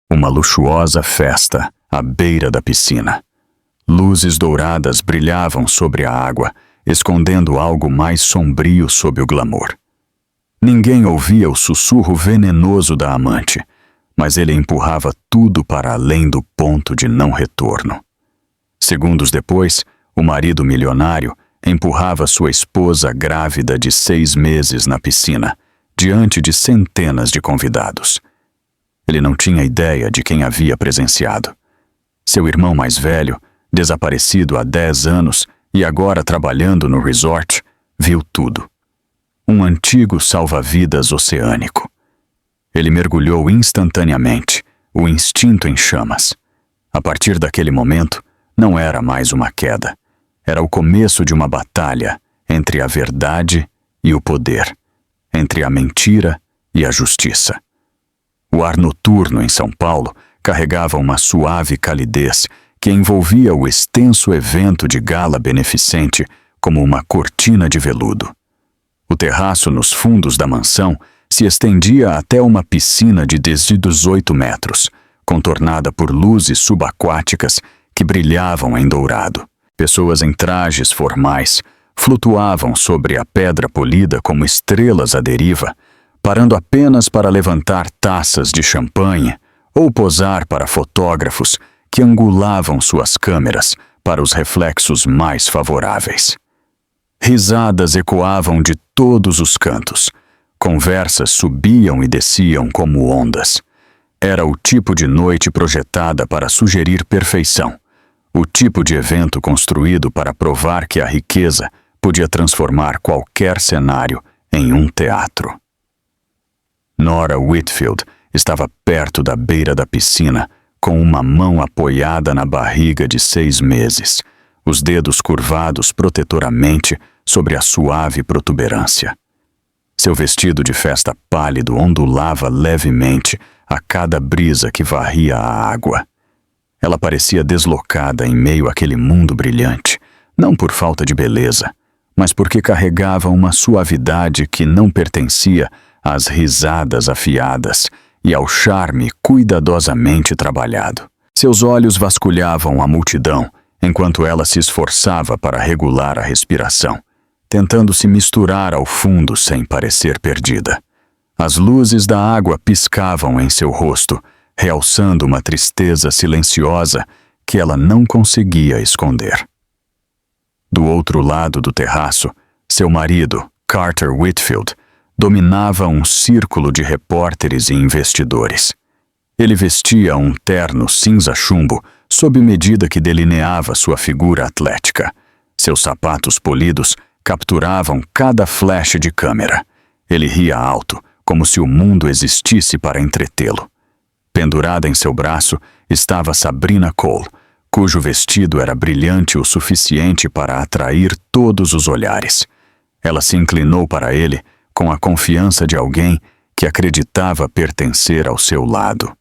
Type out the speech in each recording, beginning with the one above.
Uma luxuosa festa à beira da piscina. Luzes douradas brilhavam sobre a água, escondendo algo mais sombrio sob o glamour. Ninguém ouvia o sussurro venenoso da amante, mas ele empurrava tudo para além do ponto de não retorno. Segundos depois, o marido milionário empurrava sua esposa grávida de 6 meses na piscina, diante de centenas de convidados. Ele não tinha ideia de quem havia presenciado. Seu irmão mais velho, desaparecido há 10 anos e agora trabalhando no resort, viu tudo. Um antigo salva-vidas oceânico. Ele mergulhou instantaneamente, o instinto em chamas. A partir daquele momento, não era mais uma queda. Era o começo de uma batalha entre a verdade e o poder, entre a mentira e a justiça. O ar noturno em São Paulo carregava uma suave calidez que envolvia o extenso evento de gala beneficente como uma cortina de veludo. O terraço nos fundos da mansão se estendia até uma piscina de desde 18 metros, contornada por luzes subaquáticas que brilhavam em dourado. Pessoas em trajes formais flutuavam sobre a pedra polida como estrelas à deriva, parando apenas para levantar taças de champanhe ou posar para fotógrafos que angulavam suas câmeras para os reflexos mais favoráveis. Risadas ecoavam de todos os cantos. Conversas subiam e desciam como ondas. Era o tipo de noite projetada para sugerir perfeição, o tipo de evento construído para provar que a riqueza podia transformar qualquer cenário em um teatro. Nora Whitfield estava perto da beira da piscina, com uma mão apoiada na barriga de 6 meses, os dedos curvados protetoramente sobre a suave protuberância. Seu vestido de festa pálido ondulava levemente a cada brisa que varria a água. Ela parecia deslocada em meio àquele mundo brilhante, não por falta de beleza, mas porque carregava uma suavidade que não pertencia às risadas afiadas e ao charme cuidadosamente trabalhado. Seus olhos vasculhavam a multidão, enquanto ela se esforçava para regular a respiração, tentando se misturar ao fundo sem parecer perdida. As luzes da água piscavam em seu rosto, realçando uma tristeza silenciosa que ela não conseguia esconder. Do outro lado do terraço, seu marido, Carter Whitfield, dominava um círculo de repórteres e investidores. Ele vestia um terno cinza-chumbo sob medida que delineava sua figura atlética. Seus sapatos polidos capturavam cada flash de câmera. Ele ria alto, como se o mundo existisse para entretê-lo. Pendurada em seu braço estava Sabrina Cole, cujo vestido era brilhante o suficiente para atrair todos os olhares. Ela se inclinou para ele com a confiança de alguém que acreditava pertencer ao seu lado.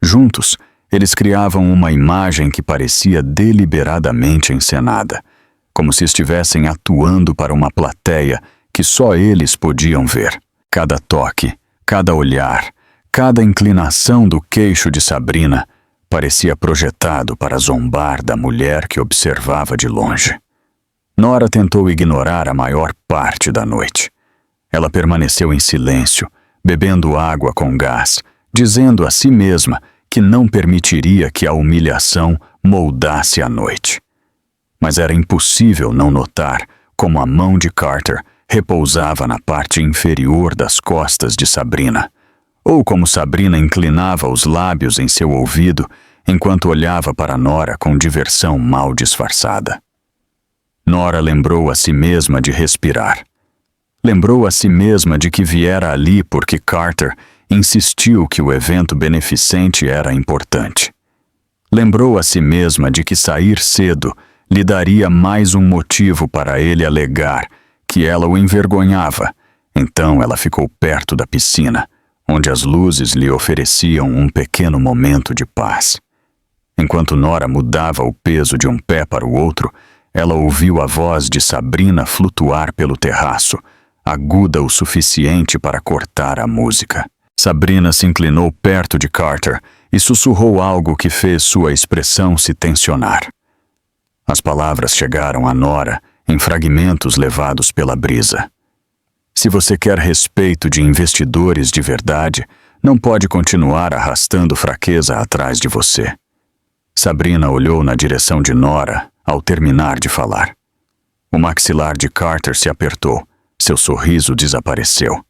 Juntos, eles criavam uma imagem que parecia deliberadamente encenada, como se estivessem atuando para uma plateia que só eles podiam ver. Cada toque, cada olhar, cada inclinação do queixo de Sabrina parecia projetado para zombar da mulher que observava de longe. Nora tentou ignorar a maior parte da noite. Ela permaneceu em silêncio, bebendo água com gás, dizendo a si mesma que não permitiria que a humilhação moldasse a noite. Mas era impossível não notar como a mão de Carter repousava na parte inferior das costas de Sabrina, ou como Sabrina inclinava os lábios em seu ouvido enquanto olhava para Nora com diversão mal disfarçada. Nora lembrou a si mesma de respirar. Lembrou a si mesma de que viera ali porque Carter insistiu que o evento beneficente era importante. Lembrou a si mesma de que sair cedo lhe daria mais um motivo para ele alegar que ela o envergonhava. Então ela ficou perto da piscina, onde as luzes lhe ofereciam um pequeno momento de paz. Enquanto Nora mudava o peso de um pé para o outro, ela ouviu a voz de Sabrina flutuar pelo terraço, aguda o suficiente para cortar a música. Sabrina se inclinou perto de Carter e sussurrou algo que fez sua expressão se tensionar. As palavras chegaram a Nora em fragmentos levados pela brisa. Se você quer respeito de investidores de verdade, não pode continuar arrastando fraqueza atrás de você. Sabrina olhou na direção de Nora ao terminar de falar. O maxilar de Carter se apertou, seu sorriso desapareceu.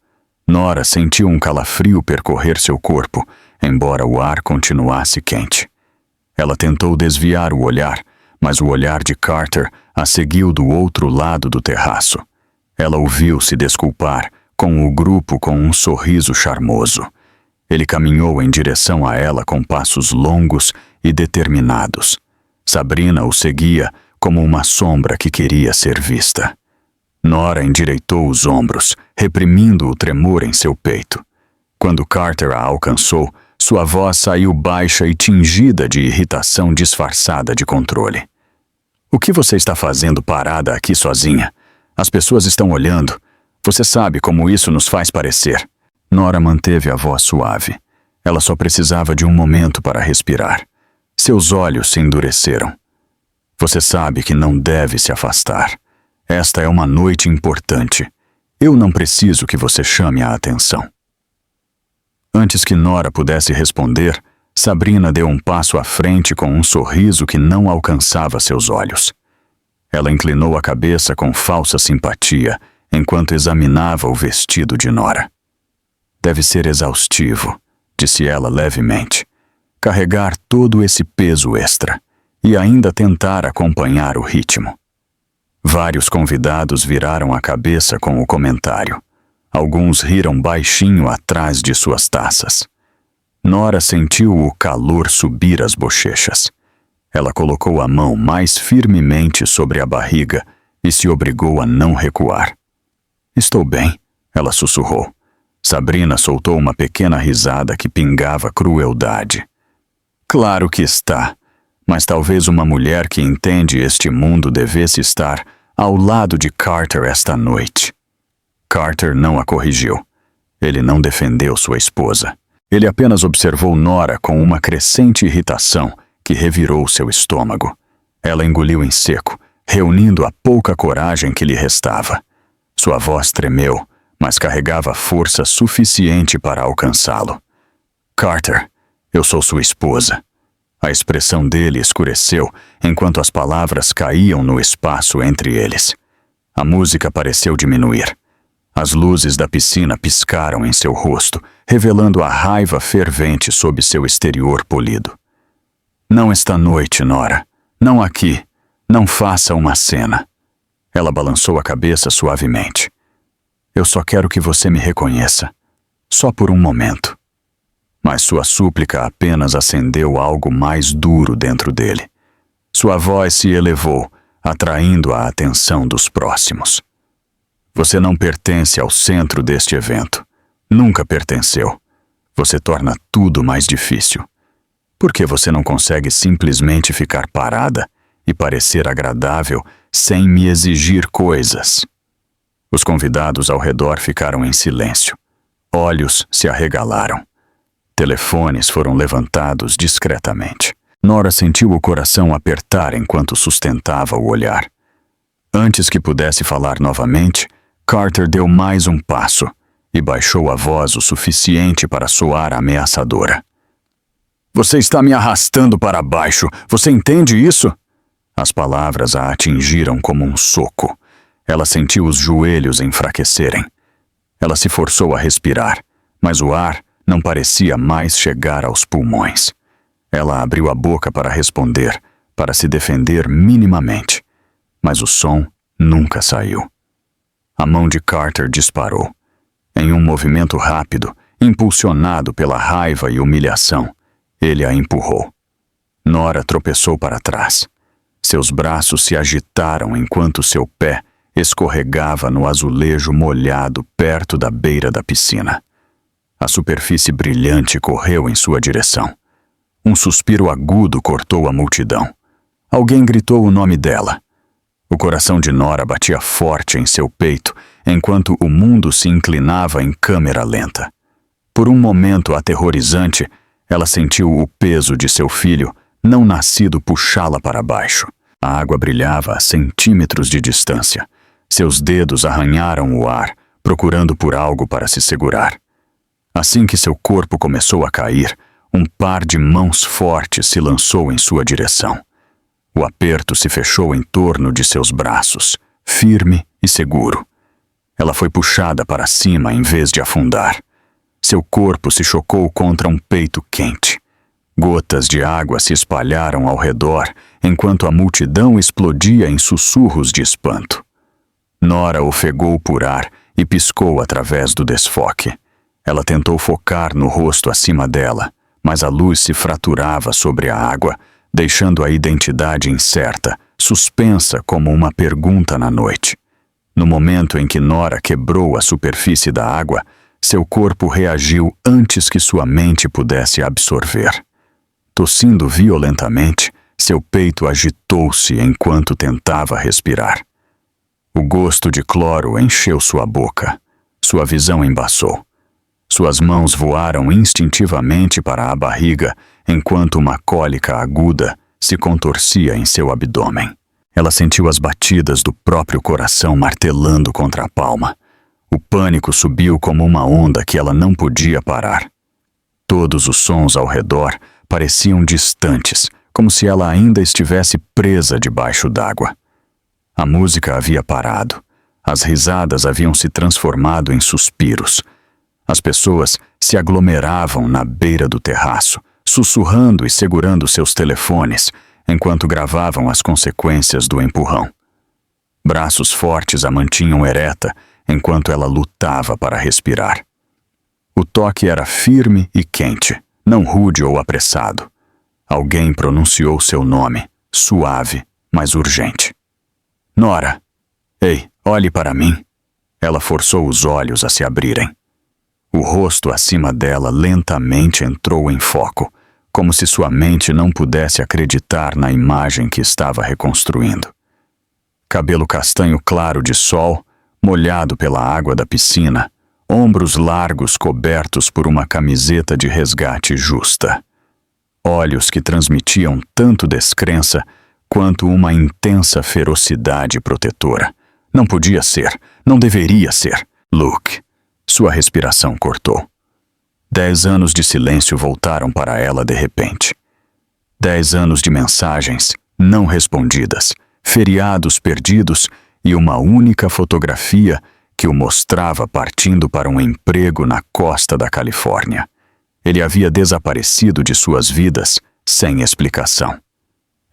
Nora sentiu um calafrio percorrer seu corpo, embora o ar continuasse quente. Ela tentou desviar o olhar, mas o olhar de Carter a seguiu do outro lado do terraço. Ela o viu se desculpar com o grupo com um sorriso charmoso. Ele caminhou em direção a ela com passos longos e determinados. Sabrina o seguia como uma sombra que queria ser vista. Nora endireitou os ombros, reprimindo o tremor em seu peito. Quando Carter a alcançou, sua voz saiu baixa e tingida de irritação disfarçada de controle. O que você está fazendo parada aqui sozinha? As pessoas estão olhando. Você sabe como isso nos faz parecer. Nora manteve a voz suave. Ela só precisava de um momento para respirar. Seus olhos se endureceram. Você sabe que não deve se afastar. Esta é uma noite importante. Eu não preciso que você chame a atenção. Antes que Nora pudesse responder, Sabrina deu um passo à frente com um sorriso que não alcançava seus olhos. Ela inclinou a cabeça com falsa simpatia enquanto examinava o vestido de Nora. Deve ser exaustivo, disse ela levemente, carregar todo esse peso extra e ainda tentar acompanhar o ritmo. Vários convidados viraram a cabeça com o comentário. Alguns riram baixinho atrás de suas taças. Nora sentiu o calor subir as bochechas. Ela colocou a mão mais firmemente sobre a barriga e se obrigou a não recuar. Estou bem, ela sussurrou. Sabrina soltou uma pequena risada que pingava crueldade. Claro que está, mas talvez uma mulher que entende este mundo devesse estar ao lado de Carter esta noite. Carter não a corrigiu. Ele não defendeu sua esposa. Ele apenas observou Nora com uma crescente irritação que revirou seu estômago. Ela engoliu em seco, reunindo a pouca coragem que lhe restava. Sua voz tremeu, mas carregava força suficiente para alcançá-lo. Carter, eu sou sua esposa. A expressão dele escureceu enquanto as palavras caíam no espaço entre eles. A música pareceu diminuir. As luzes da piscina piscaram em seu rosto, revelando a raiva fervente sob seu exterior polido. Não esta noite, Nora. Não aqui. Não faça uma cena. Ela balançou a cabeça suavemente. Eu só quero que você me reconheça. Só por um momento. Mas sua súplica apenas acendeu algo mais duro dentro dele. Sua voz se elevou, atraindo a atenção dos próximos. Você não pertence ao centro deste evento. Nunca pertenceu. Você torna tudo mais difícil. Por que você não consegue simplesmente ficar parada e parecer agradável sem me exigir coisas? Os convidados ao redor ficaram em silêncio. Olhos se arregalaram. Telefones foram levantados discretamente. Nora sentiu o coração apertar enquanto sustentava o olhar. Antes que pudesse falar novamente, Carter deu mais um passo e baixou a voz o suficiente para soar ameaçadora. Você está me arrastando para baixo. Você entende isso? As palavras a atingiram como um soco. Ela sentiu os joelhos enfraquecerem. Ela se forçou a respirar, mas o ar não parecia mais chegar aos pulmões. Ela abriu a boca para responder, para se defender minimamente, mas o som nunca saiu. A mão de Carter disparou. Em um movimento rápido, impulsionado pela raiva e humilhação, ele a empurrou. Nora tropeçou para trás. Seus braços se agitaram enquanto seu pé escorregava no azulejo molhado perto da beira da piscina. A superfície brilhante correu em sua direção. Um suspiro agudo cortou a multidão. Alguém gritou o nome dela. O coração de Nora batia forte em seu peito, enquanto o mundo se inclinava em câmera lenta. Por um momento aterrorizante, Ela sentiu o peso de seu filho, não nascido, puxá-la para baixo. A água brilhava a centímetros de distância. Seus dedos arranharam o ar, procurando por algo para se segurar. Assim que seu corpo começou a cair, um par de mãos fortes se lançou em sua direção. O aperto se fechou em torno de seus braços, firme e seguro. Ela foi puxada para cima em vez de afundar. Seu corpo se chocou contra um peito quente. Gotas de água se espalharam ao redor, enquanto a multidão explodia em sussurros de espanto. Nora ofegou por ar e piscou através do desfoque. Ela tentou focar no rosto acima dela, mas a luz se fraturava sobre a água, deixando a identidade incerta, suspensa como uma pergunta na noite. No momento em que Nora quebrou a superfície da água, seu corpo reagiu antes que sua mente pudesse absorver. Tossindo violentamente, seu peito agitou-se enquanto tentava respirar. O gosto de cloro encheu sua boca. Sua visão embaçou. Suas mãos voaram instintivamente para a barriga, enquanto uma cólica aguda se contorcia em seu abdômen. Ela sentiu as batidas do próprio coração martelando contra a palma. O pânico subiu como uma onda que ela não podia parar. Todos os sons ao redor pareciam distantes, como se ela ainda estivesse presa debaixo d'água. A música havia parado. As risadas haviam se transformado em suspiros. As pessoas se aglomeravam na beira do terraço, sussurrando e segurando seus telefones, enquanto gravavam as consequências do empurrão. Braços fortes a mantinham ereta, enquanto ela lutava para respirar. O toque era firme e quente, não rude ou apressado. Alguém pronunciou seu nome, suave, mas urgente. Nora! Ei, olhe para mim. Ela forçou os olhos a se abrirem. O rosto acima dela lentamente entrou em foco, como se sua mente não pudesse acreditar na imagem que estava reconstruindo. Cabelo castanho claro de sol, molhado pela água da piscina, ombros largos cobertos por uma camiseta de resgate justa. Olhos que transmitiam tanto descrença quanto uma intensa ferocidade protetora. Não podia ser, não deveria ser. Luke. Sua respiração cortou. 10 anos de silêncio voltaram para ela de repente. 10 anos de mensagens não respondidas, feriados perdidos e uma única fotografia que o mostrava partindo para um emprego na costa da Califórnia. Ele havia desaparecido de suas vidas sem explicação.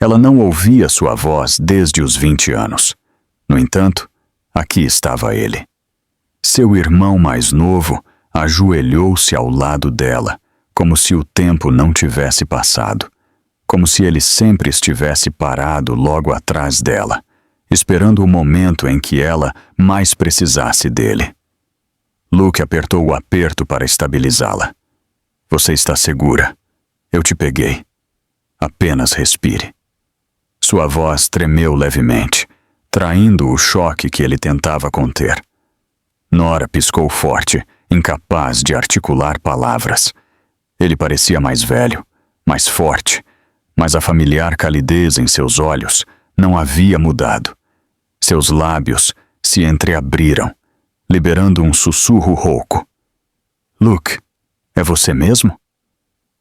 Ela não ouvia sua voz desde os 20 anos. No entanto, aqui estava ele. Seu irmão mais novo ajoelhou-se ao lado dela, como se o tempo não tivesse passado, como se ele sempre estivesse parado logo atrás dela, esperando o momento em que ela mais precisasse dele. Luke apertou o aperto para estabilizá-la. Você está segura. Eu te peguei. Apenas respire. Sua voz tremeu levemente, traindo o choque que ele tentava conter. Nora piscou forte, incapaz de articular palavras. Ele parecia mais velho, mais forte, mas a familiar calidez em seus olhos não havia mudado. Seus lábios se entreabriram, liberando um sussurro rouco. Luke, é você mesmo?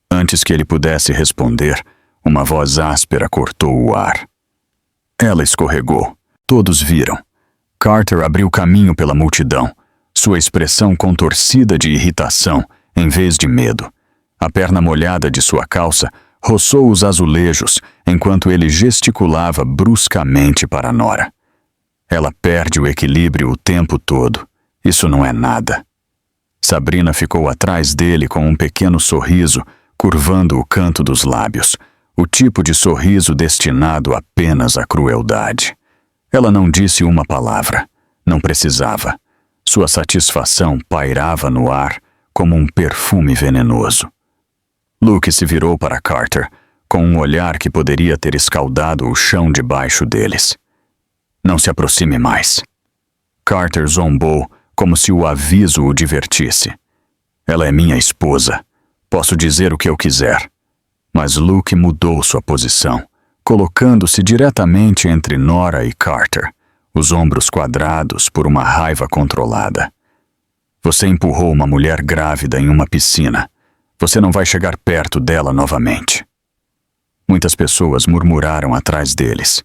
Antes que ele pudesse responder, uma voz áspera cortou o ar. Ela escorregou. Todos viram. Carter abriu caminho pela multidão, sua expressão contorcida de irritação em vez de medo. A perna molhada de sua calça roçou os azulejos enquanto ele gesticulava bruscamente para Nora. Ela perde o equilíbrio o tempo todo. Isso não é nada. Sabrina ficou atrás dele com um pequeno sorriso, curvando o canto dos lábios, o tipo de sorriso destinado apenas à crueldade. Ela não disse uma palavra. Não precisava. Sua satisfação pairava no ar como um perfume venenoso. Luke se virou para Carter, com um olhar que poderia ter escaldado o chão debaixo deles. Não se aproxime mais. Carter zombou, como se o aviso o divertisse. Ela é minha esposa. Posso dizer o que eu quiser. Mas Luke mudou sua posição, colocando-se diretamente entre Nora e Carter, os ombros quadrados por uma raiva controlada. Você empurrou uma mulher grávida em uma piscina. Você não vai chegar perto dela novamente. Muitas pessoas murmuraram atrás deles.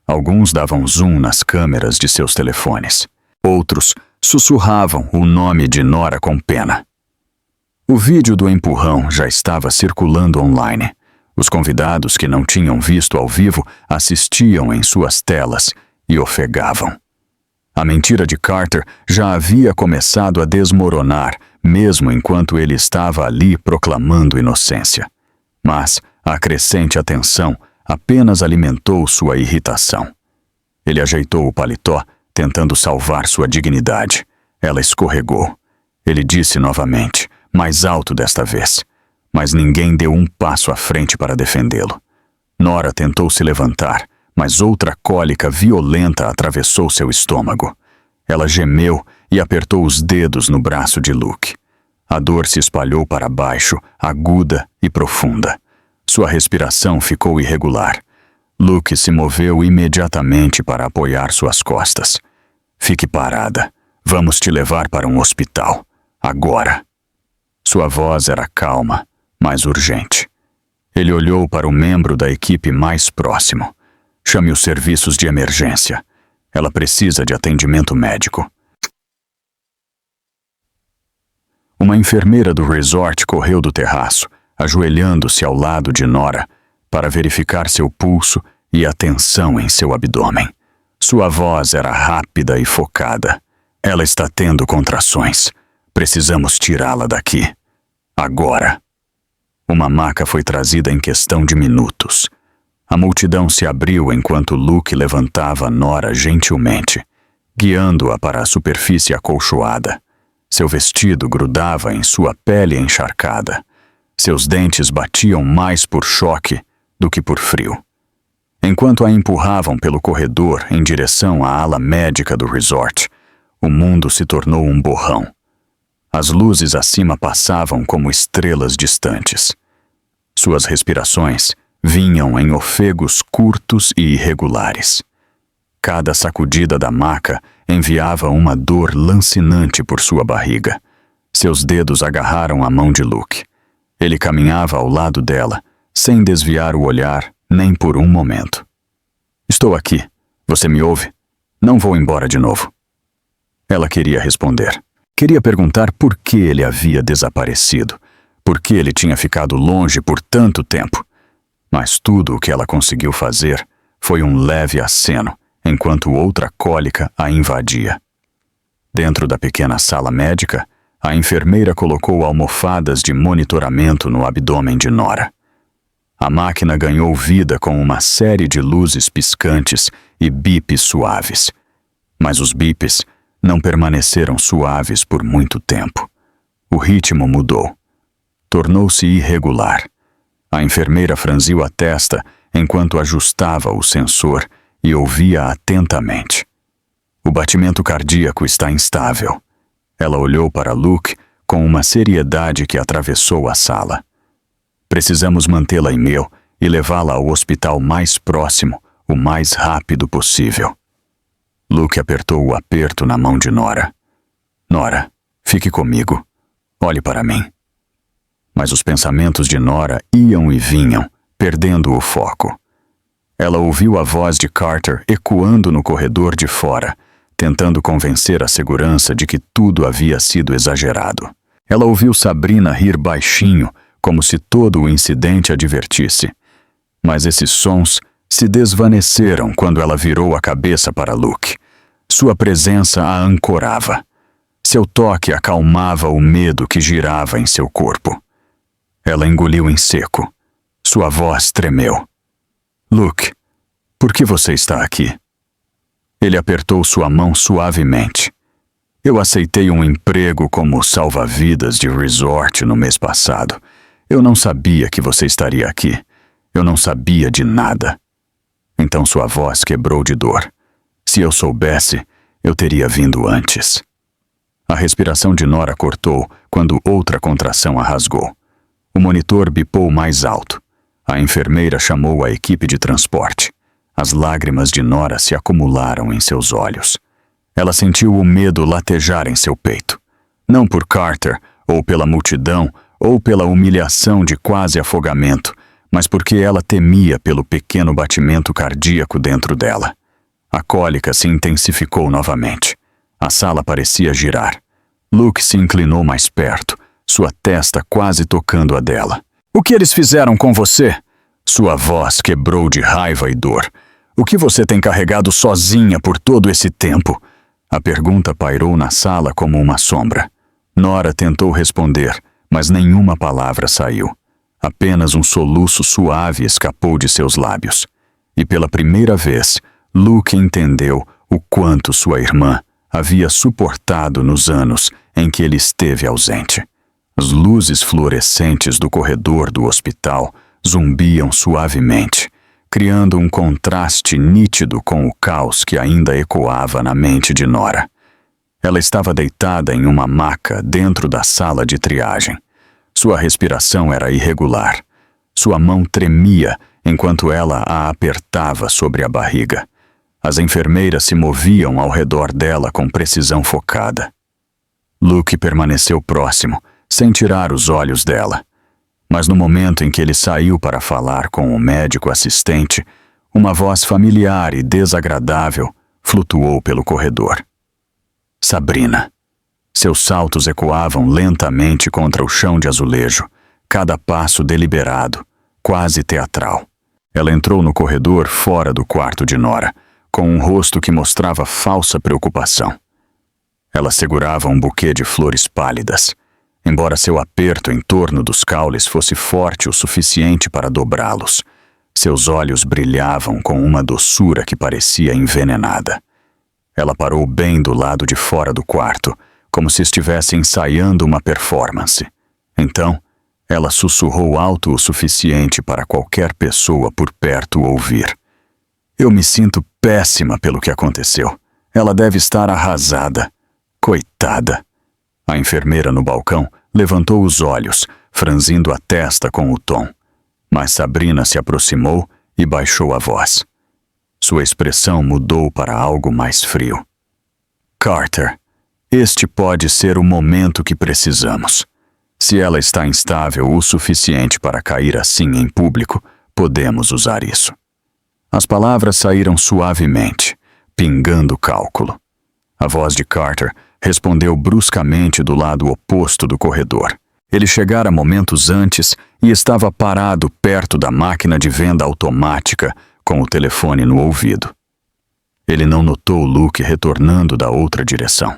Alguns davam zoom nas câmeras de seus telefones. Outros sussurravam o nome de Nora com pena. O vídeo do empurrão já estava circulando online. Os convidados que não tinham visto ao vivo assistiam em suas telas e ofegavam. A mentira de Carter já havia começado a desmoronar, mesmo enquanto ele estava ali proclamando inocência. Mas a crescente atenção apenas alimentou sua irritação. Ele ajeitou o paletó, tentando salvar sua dignidade. Ela escorregou. Ele disse novamente, mais alto desta vez, mas ninguém deu um passo à frente para defendê-lo. Nora tentou se levantar, mas outra cólica violenta atravessou seu estômago. Ela gemeu e apertou os dedos no braço de Luke. A dor se espalhou para baixo, aguda e profunda. Sua respiração ficou irregular. Luke se moveu imediatamente para apoiar suas costas. Fique parada. Vamos te levar para um hospital. Agora. Sua voz era calma, mas urgente. Ele olhou para o membro da equipe mais próximo. Chame os serviços de emergência. Ela precisa de atendimento médico. Uma enfermeira do resort correu do terraço, ajoelhando-se ao lado de Nora, para verificar seu pulso e a tensão em seu abdômen. Sua voz era rápida e focada. Ela está tendo contrações. Precisamos tirá-la daqui. Agora. Uma maca foi trazida em questão de minutos. A multidão se abriu enquanto Luke levantava Nora gentilmente, guiando-a para a superfície acolchoada. Seu vestido grudava em sua pele encharcada. Seus dentes batiam mais por choque do que por frio. Enquanto a empurravam pelo corredor em direção à ala médica do resort, o mundo se tornou um borrão. As luzes acima passavam como estrelas distantes. Suas respirações vinham em ofegos curtos e irregulares. Cada sacudida da maca enviava uma dor lancinante por sua barriga. Seus dedos agarraram a mão de Luke. Ele caminhava ao lado dela, sem desviar o olhar nem por um momento. Estou aqui. Você me ouve? Não vou embora de novo. Ela queria responder. Queria perguntar por que ele havia desaparecido, por que ele tinha ficado longe por tanto tempo. Mas tudo o que ela conseguiu fazer foi um leve aceno, enquanto outra cólica a invadia. Dentro da pequena sala médica, a enfermeira colocou almofadas de monitoramento no abdômen de Nora. A máquina ganhou vida com uma série de luzes piscantes e bips suaves. Mas os bips não permaneceram suaves por muito tempo. O ritmo mudou. Tornou-se irregular. A enfermeira franziu a testa enquanto ajustava o sensor e ouvia atentamente. O batimento cardíaco está instável. Ela olhou para Luke com uma seriedade que atravessou a sala. Precisamos mantê-la em meu e levá-la ao hospital mais próximo, o mais rápido possível. Luke apertou o aperto na mão de Nora. Nora, fique comigo. Olhe para mim. Mas os pensamentos de Nora iam e vinham, perdendo o foco. Ela ouviu a voz de Carter ecoando no corredor de fora, tentando convencer a segurança de que tudo havia sido exagerado. Ela ouviu Sabrina rir baixinho, como se todo o incidente a divertisse. Mas esses sons se desvaneceram quando ela virou a cabeça para Luke. Sua presença a ancorava. Seu toque acalmava o medo que girava em seu corpo. Ela engoliu em seco. Sua voz tremeu. Luke, por que você está aqui? Ele apertou sua mão suavemente. Eu aceitei um emprego como salva-vidas de resort no mês passado. Eu não sabia que você estaria aqui. Eu não sabia de nada. Então sua voz quebrou de dor. Se eu soubesse, eu teria vindo antes. A respiração de Nora cortou quando outra contração a rasgou. O monitor bipou mais alto. A enfermeira chamou a equipe de transporte. As lágrimas de Nora se acumularam em seus olhos. Ela sentiu o medo latejar em seu peito. Não por Carter, ou pela multidão, ou pela humilhação de quase afogamento, mas porque ela temia pelo pequeno batimento cardíaco dentro dela. A cólica se intensificou novamente. A sala parecia girar. Luke se inclinou mais perto, sua testa quase tocando a dela. "O que eles fizeram com você?" Sua voz quebrou de raiva e dor. "O que você tem carregado sozinha por todo esse tempo?" A pergunta pairou na sala como uma sombra. Nora tentou responder, mas nenhuma palavra saiu. Apenas um soluço suave escapou de seus lábios. E pela primeira vez, Luke entendeu o quanto sua irmã havia suportado nos anos em que ele esteve ausente. As luzes fluorescentes do corredor do hospital zumbiam suavemente, criando um contraste nítido com o caos que ainda ecoava na mente de Nora. Ela estava deitada em uma maca dentro da sala de triagem. Sua respiração era irregular. Sua mão tremia enquanto ela a apertava sobre a barriga. As enfermeiras se moviam ao redor dela com precisão focada. Luke permaneceu próximo, sem tirar os olhos dela. Mas no momento em que ele saiu para falar com o médico assistente, uma voz familiar e desagradável flutuou pelo corredor. Sabrina. Seus saltos ecoavam lentamente contra o chão de azulejo, cada passo deliberado, quase teatral. Ela entrou no corredor fora do quarto de Nora, com um rosto que mostrava falsa preocupação. Ela segurava um buquê de flores pálidas, embora seu aperto em torno dos caules fosse forte o suficiente para dobrá-los. Seus olhos brilhavam com uma doçura que parecia envenenada. Ela parou bem do lado de fora do quarto, como se estivesse ensaiando uma performance. Então, ela sussurrou alto o suficiente para qualquer pessoa por perto ouvir. "Eu me sinto péssima pelo que aconteceu. Ela deve estar arrasada. Coitada." A enfermeira no balcão levantou os olhos, franzindo a testa com o tom. Mas Sabrina se aproximou e baixou a voz. Sua expressão mudou para algo mais frio. "Carter, este pode ser o momento que precisamos. Se ela está instável o suficiente para cair assim em público, podemos usar isso." As palavras saíram suavemente, pingando cálculo. A voz de Carter respondeu bruscamente do lado oposto do corredor. Ele chegara momentos antes e estava parado perto da máquina de venda automática, com o telefone no ouvido. Ele não notou Luke retornando da outra direção.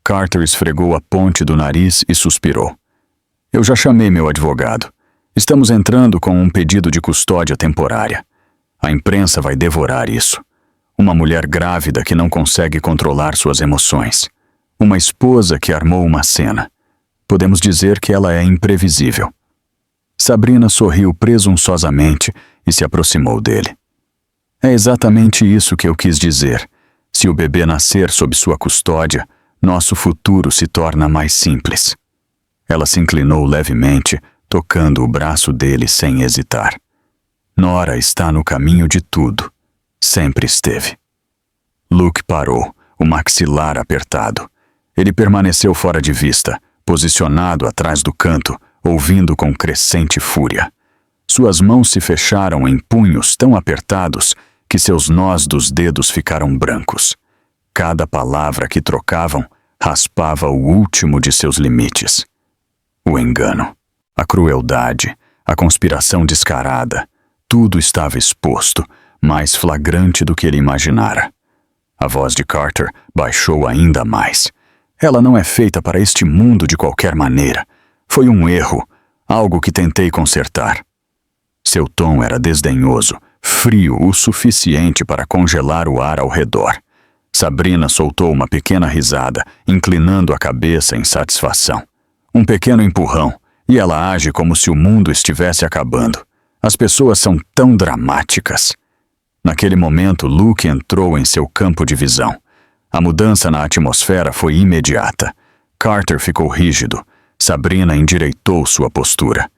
Carter esfregou a ponte do nariz e suspirou. "Eu já chamei meu advogado. Estamos entrando com um pedido de custódia temporária. A imprensa vai devorar isso. Uma mulher grávida que não consegue controlar suas emoções. Uma esposa que armou uma cena. Podemos dizer que ela é imprevisível." Sabrina sorriu presunçosamente e se aproximou dele. "É exatamente isso que eu quis dizer. Se o bebê nascer sob sua custódia, nosso futuro se torna mais simples." Ela se inclinou levemente, tocando o braço dele sem hesitar. "Nora está no caminho de tudo. Sempre esteve." Luke parou, o maxilar apertado. Ele permaneceu fora de vista, posicionado atrás do canto, ouvindo com crescente fúria. Suas mãos se fecharam em punhos tão apertados que seus nós dos dedos ficaram brancos. Cada palavra que trocavam raspava o último de seus limites. O engano, a crueldade, a conspiração descarada, tudo estava exposto, mais flagrante do que ele imaginara. A voz de Carter baixou ainda mais. "Ela não é feita para este mundo de qualquer maneira. Foi um erro, algo que tentei consertar." Seu tom era desdenhoso, frio o suficiente para congelar o ar ao redor. Sabrina soltou uma pequena risada, inclinando a cabeça em satisfação. Um pequeno empurrão, e ela age como se o mundo estivesse acabando. As pessoas são tão dramáticas. Naquele momento, Luke entrou em seu campo de visão. A mudança na atmosfera foi imediata. Carter ficou rígido. Sabrina endireitou sua postura.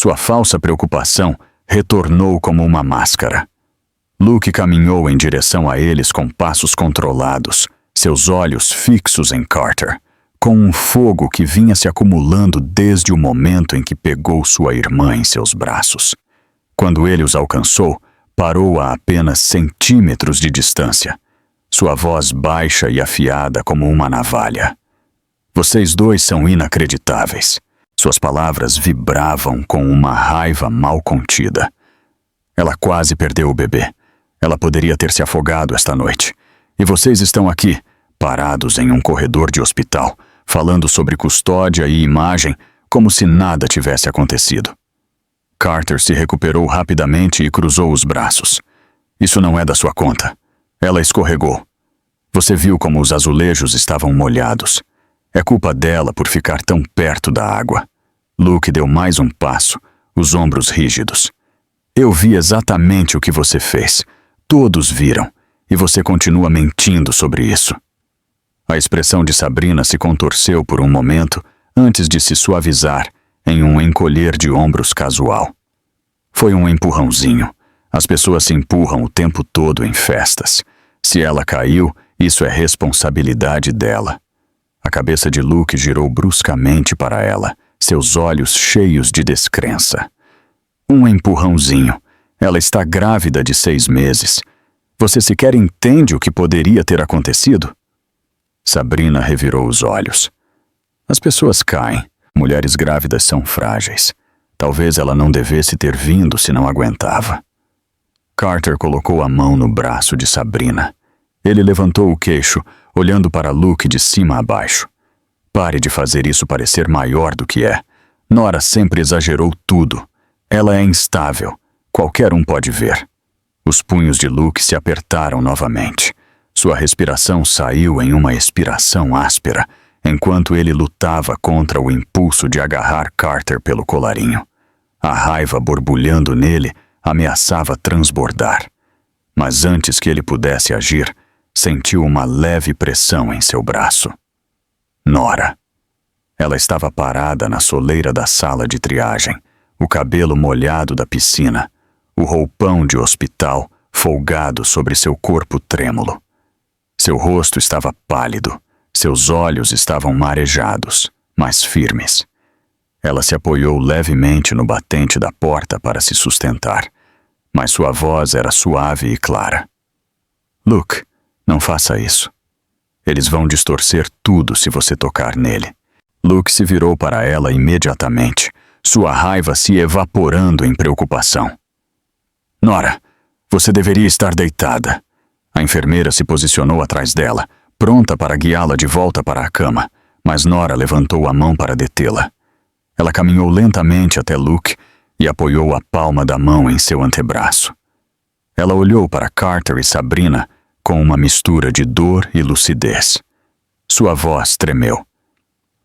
Sua falsa preocupação retornou como uma máscara. Luke caminhou em direção a eles com passos controlados, seus olhos fixos em Carter, com um fogo que vinha se acumulando desde o momento em que pegou sua irmã em seus braços. Quando ele os alcançou, parou a apenas centímetros de distância, sua voz baixa e afiada como uma navalha. Vocês dois são inacreditáveis. Suas palavras vibravam com uma raiva mal contida. Ela quase perdeu o bebê. Ela poderia ter se afogado esta noite. E vocês estão aqui, parados em um corredor de hospital, falando sobre custódia e imagem como se nada tivesse acontecido. Carter se recuperou rapidamente e cruzou os braços. Isso não é da sua conta. Ela escorregou. Você viu como os azulejos estavam molhados. É culpa dela por ficar tão perto da água. Luke deu mais um passo, os ombros rígidos. Eu vi exatamente o que você fez. Todos viram, e você continua mentindo sobre isso. A expressão de Sabrina se contorceu por um momento antes de se suavizar em um encolher de ombros casual. Foi um empurrãozinho. As pessoas se empurram o tempo todo em festas. Se ela caiu, isso é responsabilidade dela. A cabeça de Luke girou bruscamente para ela, seus olhos cheios de descrença. Um empurrãozinho. Ela está grávida de 6 meses. Você sequer entende o que poderia ter acontecido? Sabrina revirou os olhos. As pessoas caem. Mulheres grávidas são frágeis. Talvez ela não devesse ter vindo se não aguentava. Carter colocou a mão no braço de Sabrina. Ele levantou o queixo, olhando para Luke de cima a baixo. Pare de fazer isso parecer maior do que é. Nora sempre exagerou tudo. Ela é instável. Qualquer um pode ver. Os punhos de Luke se apertaram novamente. Sua respiração saiu em uma expiração áspera, enquanto ele lutava contra o impulso de agarrar Carter pelo colarinho. A raiva borbulhando nele ameaçava transbordar. Mas antes que ele pudesse agir, sentiu uma leve pressão em seu braço. Nora. Ela estava parada na soleira da sala de triagem, o cabelo molhado da piscina, o roupão de hospital folgado sobre seu corpo trêmulo. Seu rosto estava pálido, seus olhos estavam marejados, mas firmes. Ela se apoiou levemente no batente da porta para se sustentar, mas sua voz era suave e clara. Luke, não faça isso. Eles vão distorcer tudo se você tocar nele. Luke se virou para ela imediatamente, sua raiva se evaporando em preocupação. Nora, você deveria estar deitada. A enfermeira se posicionou atrás dela, pronta para guiá-la de volta para a cama, mas Nora levantou a mão para detê-la. Ela caminhou lentamente até Luke e apoiou a palma da mão em seu antebraço. Ela olhou para Carter e Sabrina com uma mistura de dor e lucidez. Sua voz tremeu.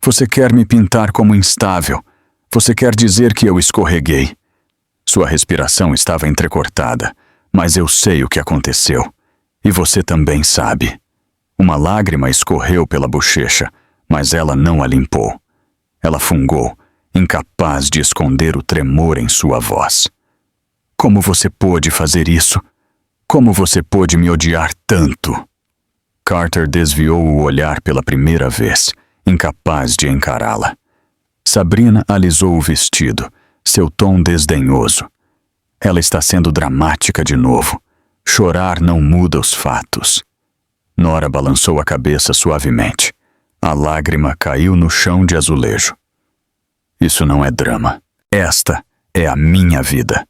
Você quer me pintar como instável. Você quer dizer que eu escorreguei. Sua respiração estava entrecortada, mas eu sei o que aconteceu. E você também sabe. Uma lágrima escorreu pela bochecha, mas ela não a limpou. Ela fungou, incapaz de esconder o tremor em sua voz. Como você pôde fazer isso? Como você pôde me odiar tanto? Carter desviou o olhar pela primeira vez, incapaz de encará-la. Sabrina alisou o vestido, seu tom desdenhoso. Ela está sendo dramática de novo. Chorar não muda os fatos. Nora balançou a cabeça suavemente. A lágrima caiu no chão de azulejo. Isso não é drama. Esta é a minha vida.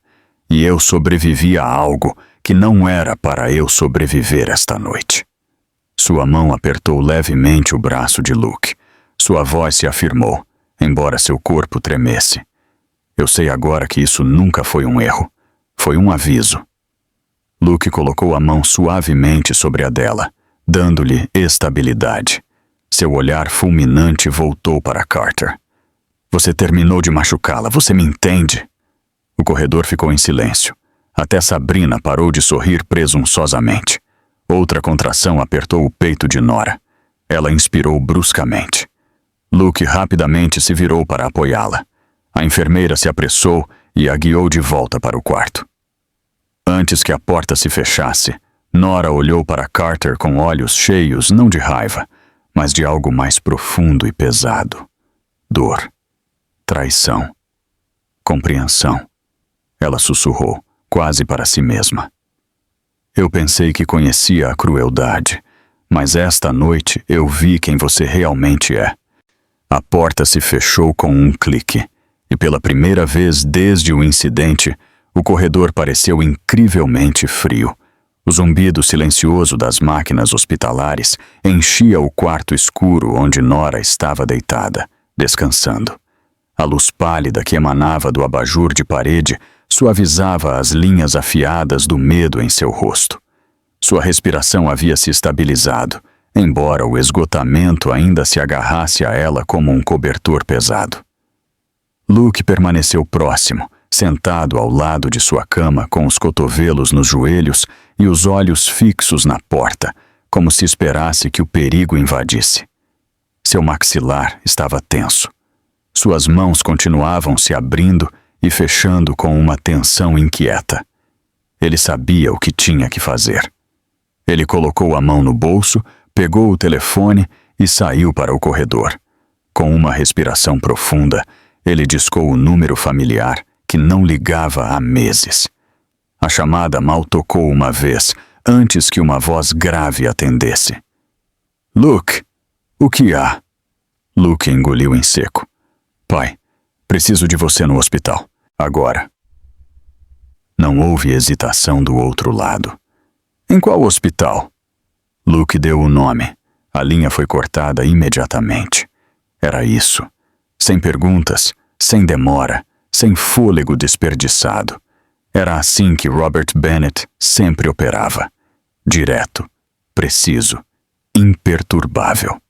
E eu sobrevivi a algo que não era para eu sobreviver esta noite. Sua mão apertou levemente o braço de Luke. Sua voz se afirmou, embora seu corpo tremesse. Eu sei agora que isso nunca foi um erro. Foi um aviso. Luke colocou a mão suavemente sobre a dela, dando-lhe estabilidade. Seu olhar fulminante voltou para Carter. Você terminou de machucá-la, você me entende? O corredor ficou em silêncio. Até Sabrina parou de sorrir presunçosamente. Outra contração apertou o peito de Nora. Ela inspirou bruscamente. Luke rapidamente se virou para apoiá-la. A enfermeira se apressou e a guiou de volta para o quarto. Antes que a porta se fechasse, Nora olhou para Carter com olhos cheios não de raiva, mas de algo mais profundo e pesado. Dor, traição, compreensão. Ela sussurrou, quase para si mesma. Eu pensei que conhecia a crueldade, mas esta noite eu vi quem você realmente é. A porta se fechou com um clique, e pela primeira vez desde o incidente, o corredor pareceu incrivelmente frio. O zumbido silencioso das máquinas hospitalares enchia o quarto escuro onde Nora estava deitada, descansando. A luz pálida que emanava do abajur de parede suavizava as linhas afiadas do medo em seu rosto. Sua respiração havia se estabilizado, embora o esgotamento ainda se agarrasse a ela como um cobertor pesado. Luke permaneceu próximo, sentado ao lado de sua cama com os cotovelos nos joelhos e os olhos fixos na porta, como se esperasse que o perigo invadisse. Seu maxilar estava tenso. Suas mãos continuavam se abrindo e fechando com uma tensão inquieta. Ele sabia o que tinha que fazer. Ele colocou a mão no bolso, pegou o telefone e saiu para o corredor. Com uma respiração profunda, ele discou o número familiar que não ligava há meses. A chamada mal tocou uma vez, antes que uma voz grave atendesse. Luke, o que há? Luke engoliu em seco. Pai, preciso de você no hospital. Agora. Não houve hesitação do outro lado. Em qual hospital? Luke deu o nome. A linha foi cortada imediatamente. Era isso. Sem perguntas, sem demora, sem fôlego desperdiçado. Era assim que Robert Bennett sempre operava. Direto, preciso, imperturbável.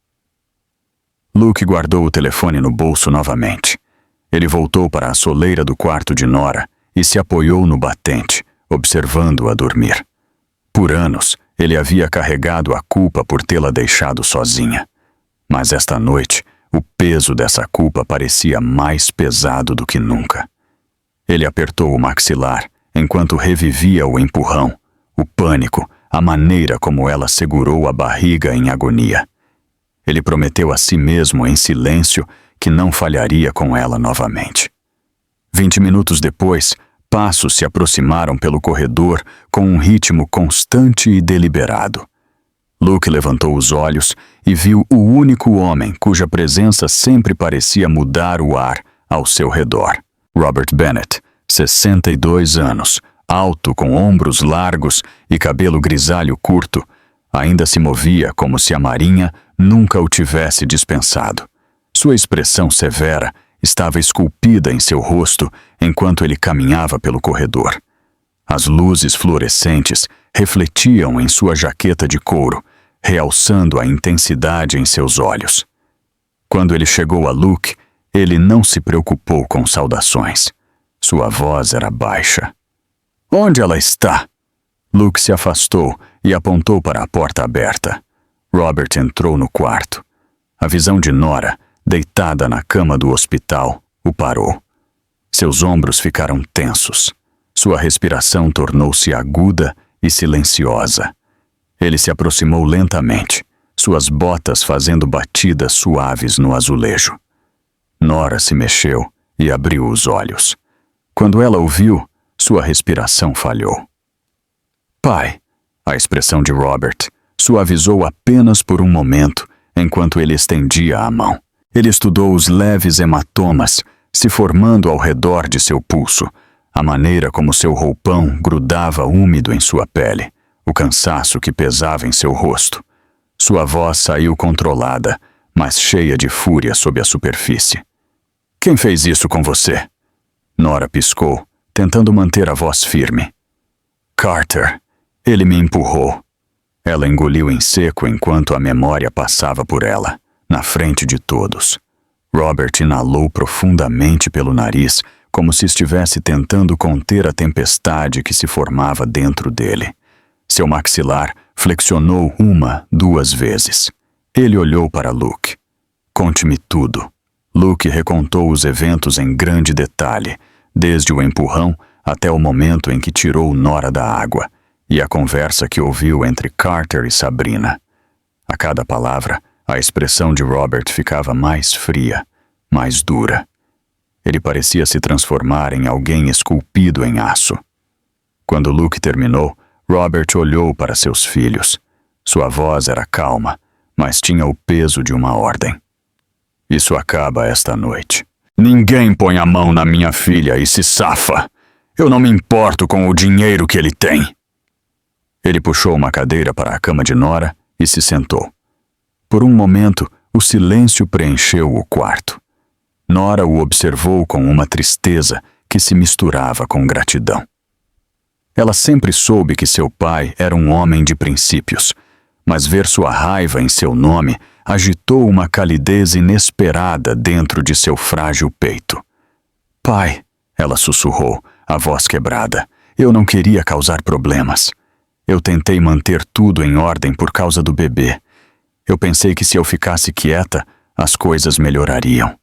Luke guardou o telefone no bolso novamente. Ele voltou para a soleira do quarto de Nora e se apoiou no batente, observando-a dormir. Por anos, ele havia carregado a culpa por tê-la deixado sozinha. Mas esta noite, o peso dessa culpa parecia mais pesado do que nunca. Ele apertou o maxilar, enquanto revivia o empurrão, o pânico, a maneira como ela segurou a barriga em agonia. Ele prometeu a si mesmo em silêncio que não falharia com ela novamente. 20 minutos depois, passos se aproximaram pelo corredor com um ritmo constante e deliberado. Luke levantou os olhos e viu o único homem cuja presença sempre parecia mudar o ar ao seu redor. Robert Bennett, 62 anos, alto com ombros largos e cabelo grisalho curto, ainda se movia como se a marinha nunca o tivesse dispensado. Sua expressão severa estava esculpida em seu rosto enquanto ele caminhava pelo corredor. As luzes fluorescentes refletiam em sua jaqueta de couro, realçando a intensidade em seus olhos. Quando ele chegou a Luke, ele não se preocupou com saudações. Sua voz era baixa. Onde ela está? Luke se afastou e apontou para a porta aberta. Robert entrou no quarto. A visão de Nora, deitada na cama do hospital, o parou. Seus ombros ficaram tensos. Sua respiração tornou-se aguda e silenciosa. Ele se aproximou lentamente, suas botas fazendo batidas suaves no azulejo. Nora se mexeu e abriu os olhos. Quando ela o viu, sua respiração falhou. Pai, a expressão de Robert suavizou apenas por um momento enquanto ele estendia a mão. Ele estudou os leves hematomas se formando ao redor de seu pulso, a maneira como seu roupão grudava úmido em sua pele, o cansaço que pesava em seu rosto. Sua voz saiu controlada, mas cheia de fúria sob a superfície. Quem fez isso com você? Nora piscou, tentando manter a voz firme. Carter. Ele me empurrou. Ela engoliu em seco enquanto a memória passava por ela, na frente de todos. Robert inalou profundamente pelo nariz, como se estivesse tentando conter a tempestade que se formava dentro dele. Seu maxilar flexionou 1, 2 vezes. Ele olhou para Luke. Conte-me tudo. Luke recontou os eventos em grande detalhe, desde o empurrão até o momento em que tirou Nora da água, e a conversa que ouviu entre Carter e Sabrina. A cada palavra, a expressão de Robert ficava mais fria, mais dura. Ele parecia se transformar em alguém esculpido em aço. Quando Luke terminou, Robert olhou para seus filhos. Sua voz era calma, mas tinha o peso de uma ordem. Isso acaba esta noite. Ninguém põe a mão na minha filha e se safa. Eu não me importo com o dinheiro que ele tem. Ele puxou uma cadeira para a cama de Nora e se sentou. Por um momento, o silêncio preencheu o quarto. Nora o observou com uma tristeza que se misturava com gratidão. Ela sempre soube que seu pai era um homem de princípios, mas ver sua raiva em seu nome agitou uma calidez inesperada dentro de seu frágil peito. Pai, ela sussurrou, a voz quebrada, eu não queria causar problemas. Eu tentei manter tudo em ordem por causa do bebê. Eu pensei que se eu ficasse quieta, as coisas melhorariam.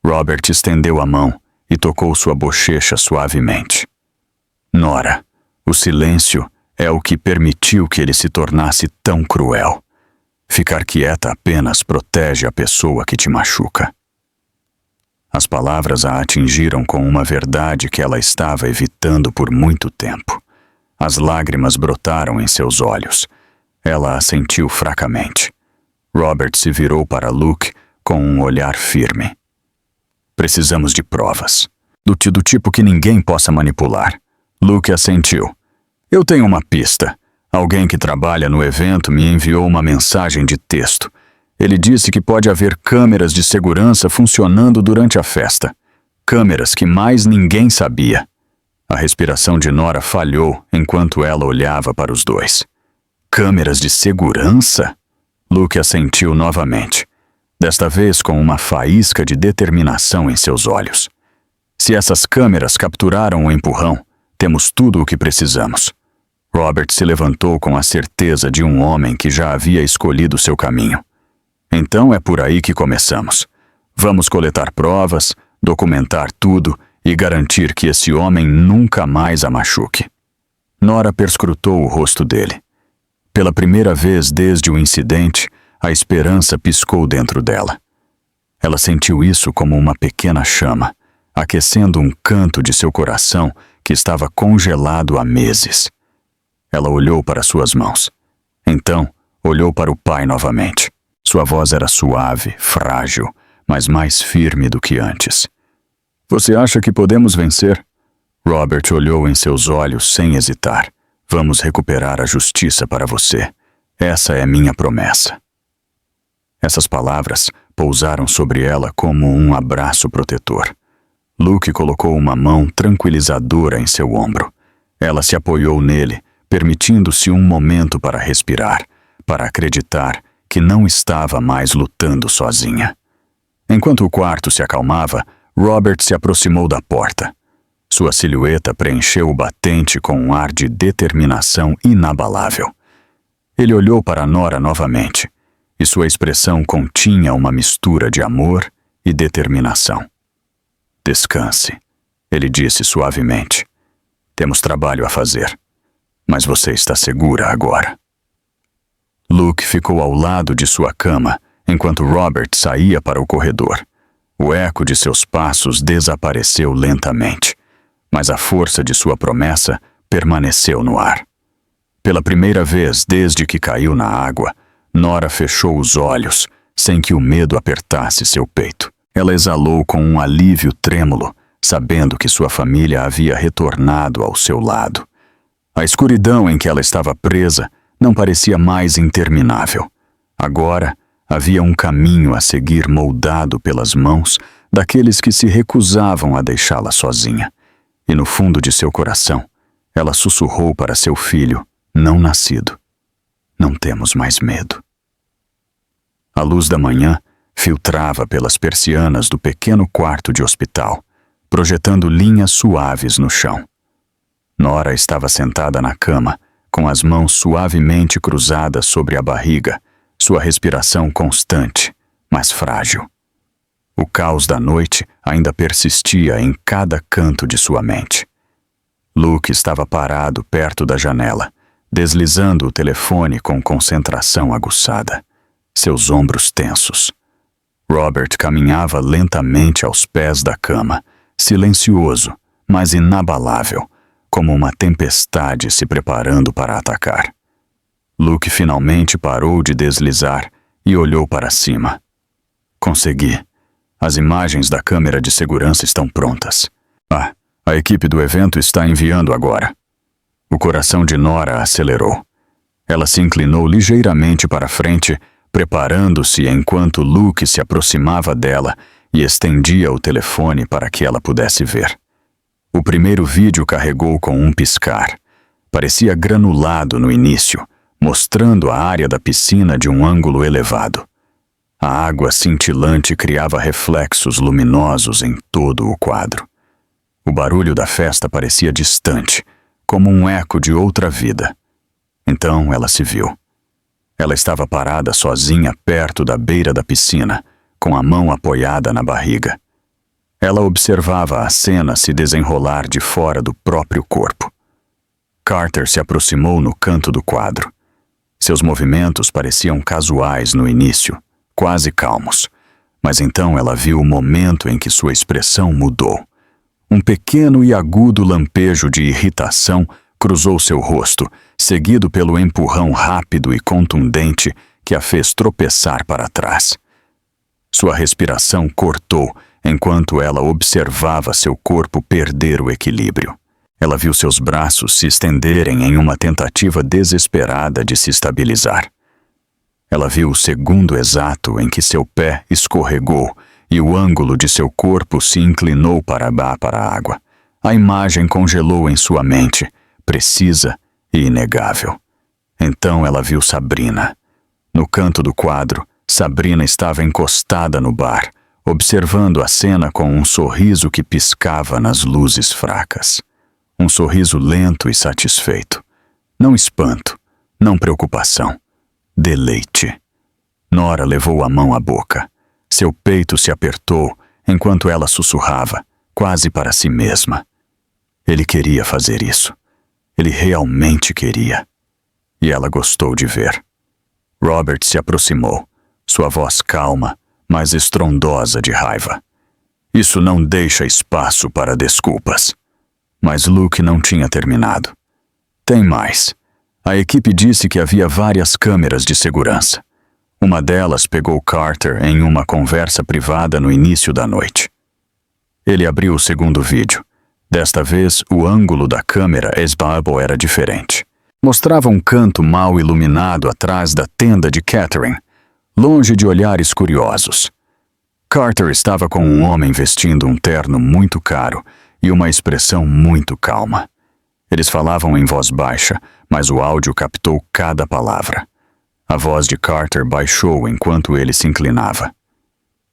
Robert estendeu a mão e tocou sua bochecha suavemente. Nora, o silêncio é o que permitiu que ele se tornasse tão cruel. Ficar quieta apenas protege a pessoa que te machuca. As palavras a atingiram com uma verdade que ela estava evitando por muito tempo. As lágrimas brotaram em seus olhos. Ela assentiu fracamente. Robert se virou para Luke com um olhar firme. Precisamos de provas. Do tipo que ninguém possa manipular. Luke assentiu. Eu tenho uma pista. Alguém que trabalha no evento me enviou uma mensagem de texto. Ele disse que pode haver câmeras de segurança funcionando durante a festa. Câmeras que mais ninguém sabia. A respiração de Nora falhou enquanto ela olhava para os dois. Câmeras de segurança? Luke assentiu novamente, desta vez com uma faísca de determinação em seus olhos. Se essas câmeras capturaram o empurrão, temos tudo o que precisamos. Robert se levantou com a certeza de um homem que já havia escolhido seu caminho. Então é por aí que começamos. Vamos coletar provas, documentar tudo e garantir que esse homem nunca mais a machuque. Nora perscrutou o rosto dele. Pela primeira vez desde o incidente, a esperança piscou dentro dela. Ela sentiu isso como uma pequena chama, aquecendo um canto de seu coração que estava congelado há meses. Ela olhou para suas mãos. Então, olhou para o pai novamente. Sua voz era suave, frágil, mas mais firme do que antes. Você acha que podemos vencer? Robert olhou em seus olhos sem hesitar. Vamos recuperar a justiça para você. Essa é minha promessa. Essas palavras pousaram sobre ela como um abraço protetor. Luke colocou uma mão tranquilizadora em seu ombro. Ela se apoiou nele, permitindo-se um momento para respirar, para acreditar que não estava mais lutando sozinha. Enquanto o quarto se acalmava, Robert se aproximou da porta. Sua silhueta preencheu o batente com um ar de determinação inabalável. Ele olhou para Nora novamente, e sua expressão continha uma mistura de amor e determinação. Descanse, ele disse suavemente. Temos trabalho a fazer, mas você está segura agora. Luke ficou ao lado de sua cama, enquanto Robert saía para o corredor. O eco de seus passos desapareceu lentamente, mas a força de sua promessa permaneceu no ar. Pela primeira vez desde que caiu na água, Nora fechou os olhos, sem que o medo apertasse seu peito. Ela exalou com um alívio trêmulo, sabendo que sua família havia retornado ao seu lado. A escuridão em que ela estava presa não parecia mais interminável. Agora, havia um caminho a seguir moldado pelas mãos daqueles que se recusavam a deixá-la sozinha. E no fundo de seu coração, ela sussurrou para seu filho, não nascido. Não temos mais medo. A luz da manhã filtrava pelas persianas do pequeno quarto de hospital, projetando linhas suaves no chão. Nora estava sentada na cama, com as mãos suavemente cruzadas sobre a barriga, sua respiração constante, mas frágil. O caos da noite ainda persistia em cada canto de sua mente. Luke estava parado perto da janela, deslizando o telefone com concentração aguçada, seus ombros tensos. Robert caminhava lentamente aos pés da cama, silencioso, mas inabalável, como uma tempestade se preparando para atacar. Luke finalmente parou de deslizar e olhou para cima. Consegui. As imagens da câmera de segurança estão prontas. A equipe do evento está enviando agora. O coração de Nora acelerou. Ela se inclinou ligeiramente para frente, preparando-se enquanto Luke se aproximava dela e estendia o telefone para que ela pudesse ver. O primeiro vídeo carregou com um piscar. Parecia granulado no início, mostrando a área da piscina de um ângulo elevado. A água cintilante criava reflexos luminosos em todo o quadro. O barulho da festa parecia distante, como um eco de outra vida. Então ela se viu. Ela estava parada sozinha perto da beira da piscina, com a mão apoiada na barriga. Ela observava a cena se desenrolar de fora do próprio corpo. Carter se aproximou no canto do quadro. Seus movimentos pareciam casuais no início, quase calmos, mas então ela viu o momento em que sua expressão mudou. Um pequeno e agudo lampejo de irritação cruzou seu rosto, seguido pelo empurrão rápido e contundente que a fez tropeçar para trás. Sua respiração cortou enquanto ela observava seu corpo perder o equilíbrio. Ela viu seus braços se estenderem em uma tentativa desesperada de se estabilizar. Ela viu o segundo exato em que seu pé escorregou e o ângulo de seu corpo se inclinou para a água. A imagem congelou em sua mente, precisa e inegável. Então ela viu Sabrina. No canto do quadro, Sabrina estava encostada no bar, observando a cena com um sorriso que piscava nas luzes fracas. Um sorriso lento e satisfeito. Não espanto, não preocupação. Deleite. Nora levou a mão à boca. Seu peito se apertou enquanto ela sussurrava, quase para si mesma. Ele queria fazer isso. Ele realmente queria. E ela gostou de ver. Robert se aproximou, sua voz calma, mas estrondosa de raiva. Isso não deixa espaço para desculpas. Mas Luke não tinha terminado. Tem mais. A equipe disse que havia várias câmeras de segurança. Uma delas pegou Carter em uma conversa privada no início da noite. Ele abriu o segundo vídeo. Desta vez, o ângulo da câmera esbabo era diferente. Mostrava um canto mal iluminado atrás da tenda de Catherine, longe de olhares curiosos. Carter estava com um homem vestindo um terno muito caro e uma expressão muito calma. Eles falavam em voz baixa, mas o áudio captou cada palavra. A voz de Carter baixou enquanto ele se inclinava.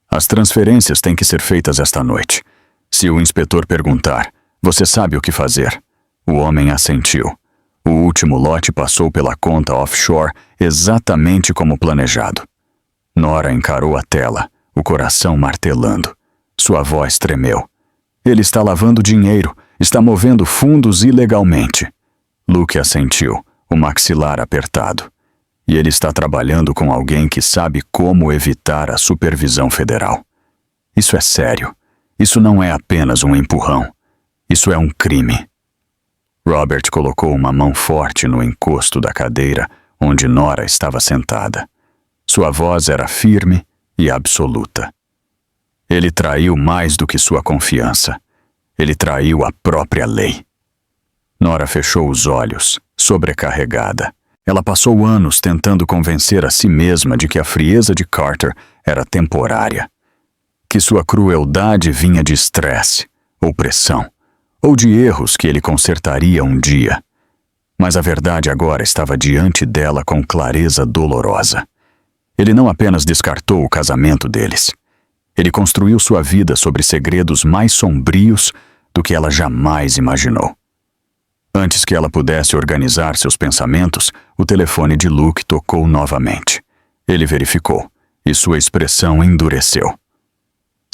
As transferências têm que ser feitas esta noite. Se o inspetor perguntar, você sabe o que fazer? O homem assentiu. O último lote passou pela conta offshore exatamente como planejado. Nora encarou a tela, o coração martelando. Sua voz tremeu. Ele está lavando dinheiro, está movendo fundos ilegalmente. Luke assentiu, o maxilar apertado. E ele está trabalhando com alguém que sabe como evitar a supervisão federal. Isso é sério. Isso não é apenas um empurrão. Isso é um crime. Robert colocou uma mão forte no encosto da cadeira onde Nora estava sentada. Sua voz era firme e absoluta. Ele traiu mais do que sua confiança. Ele traiu a própria lei. Nora fechou os olhos, sobrecarregada. Ela passou anos tentando convencer a si mesma de que a frieza de Carter era temporária, que sua crueldade vinha de estresse, ou pressão, ou de erros que ele consertaria um dia. Mas a verdade agora estava diante dela com clareza dolorosa. Ele não apenas descartou o casamento deles. Ele construiu sua vida sobre segredos mais sombrios do que ela jamais imaginou. Antes que ela pudesse organizar seus pensamentos, o telefone de Luke tocou novamente. Ele verificou, e sua expressão endureceu.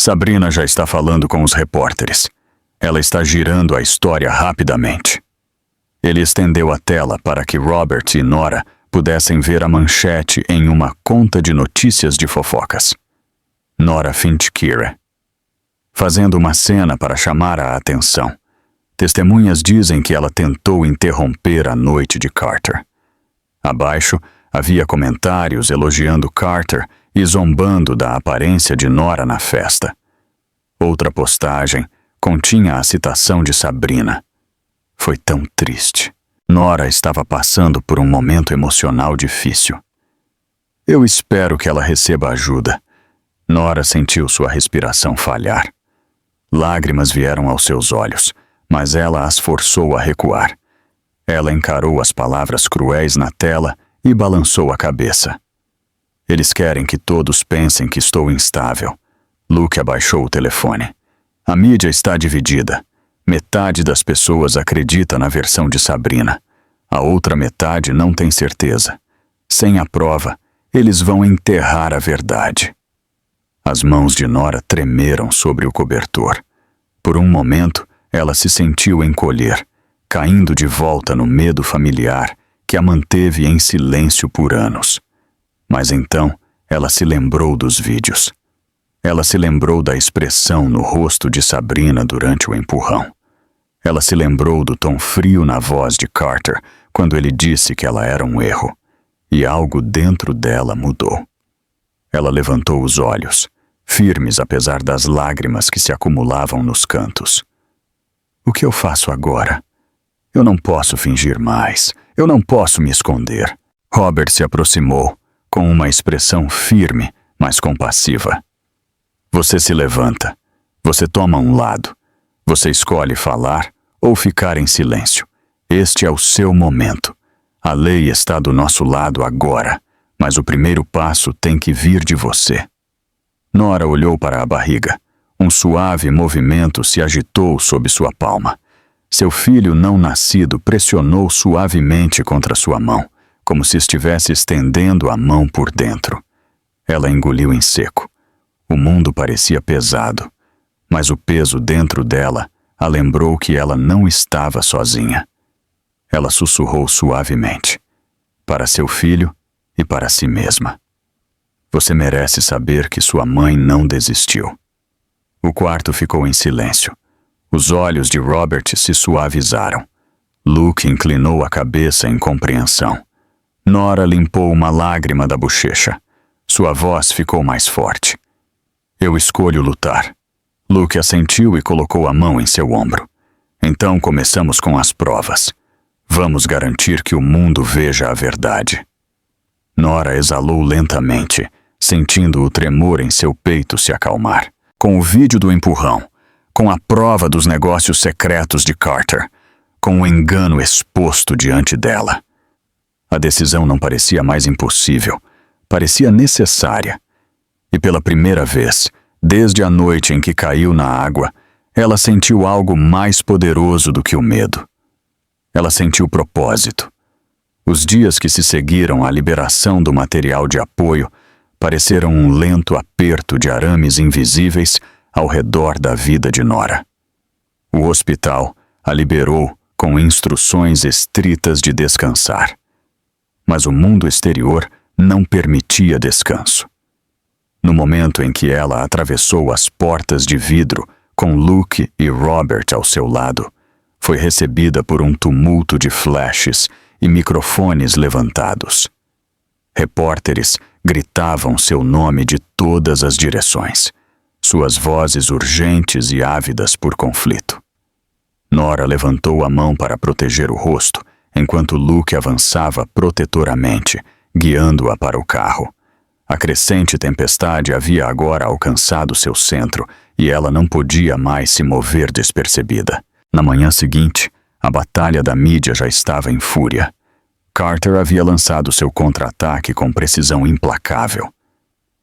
Sabrina já está falando com os repórteres. Ela está girando a história rapidamente. Ele estendeu a tela para que Robert e Nora pudessem ver a manchete em uma conta de notícias de fofocas. Nora Finch-Kira. Fazendo uma cena para chamar a atenção. Testemunhas dizem que ela tentou interromper a noite de Carter. Abaixo, havia comentários elogiando Carter e zombando da aparência de Nora na festa. Outra postagem continha a citação de Sabrina. Foi tão triste. Nora estava passando por um momento emocional difícil. Eu espero que ela receba ajuda. Nora sentiu sua respiração falhar. Lágrimas vieram aos seus olhos, mas ela as forçou a recuar. Ela encarou as palavras cruéis na tela e balançou a cabeça. Eles querem que todos pensem que estou instável. Luke abaixou o telefone. A mídia está dividida. Metade das pessoas acredita na versão de Sabrina. A outra metade não tem certeza. Sem a prova, eles vão enterrar a verdade. As mãos de Nora tremeram sobre o cobertor. Por um momento, ela se sentiu encolher, caindo de volta no medo familiar que a manteve em silêncio por anos. Mas então, ela se lembrou dos vídeos. Ela se lembrou da expressão no rosto de Sabrina durante o empurrão. Ela se lembrou do tom frio na voz de Carter quando ele disse que ela era um erro. E algo dentro dela mudou. Ela levantou os olhos, firmes apesar das lágrimas que se acumulavam nos cantos. O que eu faço agora? Eu não posso fingir mais. Eu não posso me esconder. Robert se aproximou, com uma expressão firme, mas compassiva. Você se levanta. Você toma um lado. Você escolhe falar ou ficar em silêncio. Este é o seu momento. A lei está do nosso lado agora, mas o primeiro passo tem que vir de você. Nora olhou para a barriga. Um suave movimento se agitou sob sua palma. Seu filho não nascido pressionou suavemente contra sua mão, como se estivesse estendendo a mão por dentro. Ela engoliu em seco. O mundo parecia pesado, mas o peso dentro dela a lembrou que ela não estava sozinha. Ela sussurrou suavemente, para seu filho e para si mesma. Você merece saber que sua mãe não desistiu. O quarto ficou em silêncio. Os olhos de Robert se suavizaram. Luke inclinou a cabeça em compreensão. Nora limpou uma lágrima da bochecha. Sua voz ficou mais forte. Eu escolho lutar. Luke assentiu e colocou a mão em seu ombro. Então começamos com as provas. Vamos garantir que o mundo veja a verdade. Nora exalou lentamente, sentindo o tremor em seu peito se acalmar. Com o vídeo do empurrão, com a prova dos negócios secretos de Carter, com o engano exposto diante dela. A decisão não parecia mais impossível, parecia necessária. E pela primeira vez, desde a noite em que caiu na água, ela sentiu algo mais poderoso do que o medo. Ela sentiu propósito. Os dias que se seguiram à liberação do material de apoio pareceram um lento aperto de arames invisíveis ao redor da vida de Nora. O hospital a liberou com instruções estritas de descansar. Mas o mundo exterior não permitia descanso. No momento em que ela atravessou as portas de vidro com Luke e Robert ao seu lado, foi recebida por um tumulto de flashes e microfones levantados. Repórteres gritavam seu nome de todas as direções, suas vozes urgentes e ávidas por conflito. Nora levantou a mão para proteger o rosto, enquanto Luke avançava protetoramente, guiando-a para o carro. A crescente tempestade havia agora alcançado seu centro e ela não podia mais se mover despercebida. Na manhã seguinte, a batalha da mídia já estava em fúria. Carter havia lançado seu contra-ataque com precisão implacável.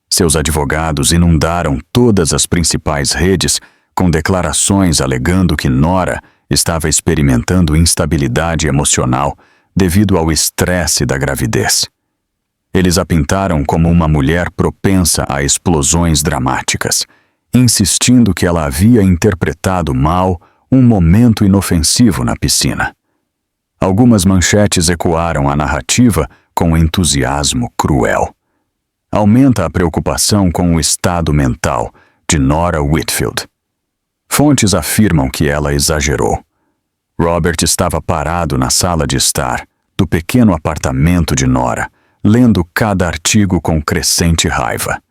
Seus advogados inundaram todas as principais redes com declarações alegando que Nora estava experimentando instabilidade emocional devido ao estresse da gravidez. Eles a pintaram como uma mulher propensa a explosões dramáticas insistindo que ela havia interpretado mal um momento inofensivo na piscina. Algumas manchetes ecoaram a narrativa com entusiasmo cruel. Aumenta a preocupação com o estado mental de Nora Whitfield. Fontes afirmam que ela exagerou. Robert estava parado na sala de estar do pequeno apartamento de Nora, lendo cada artigo com crescente raiva.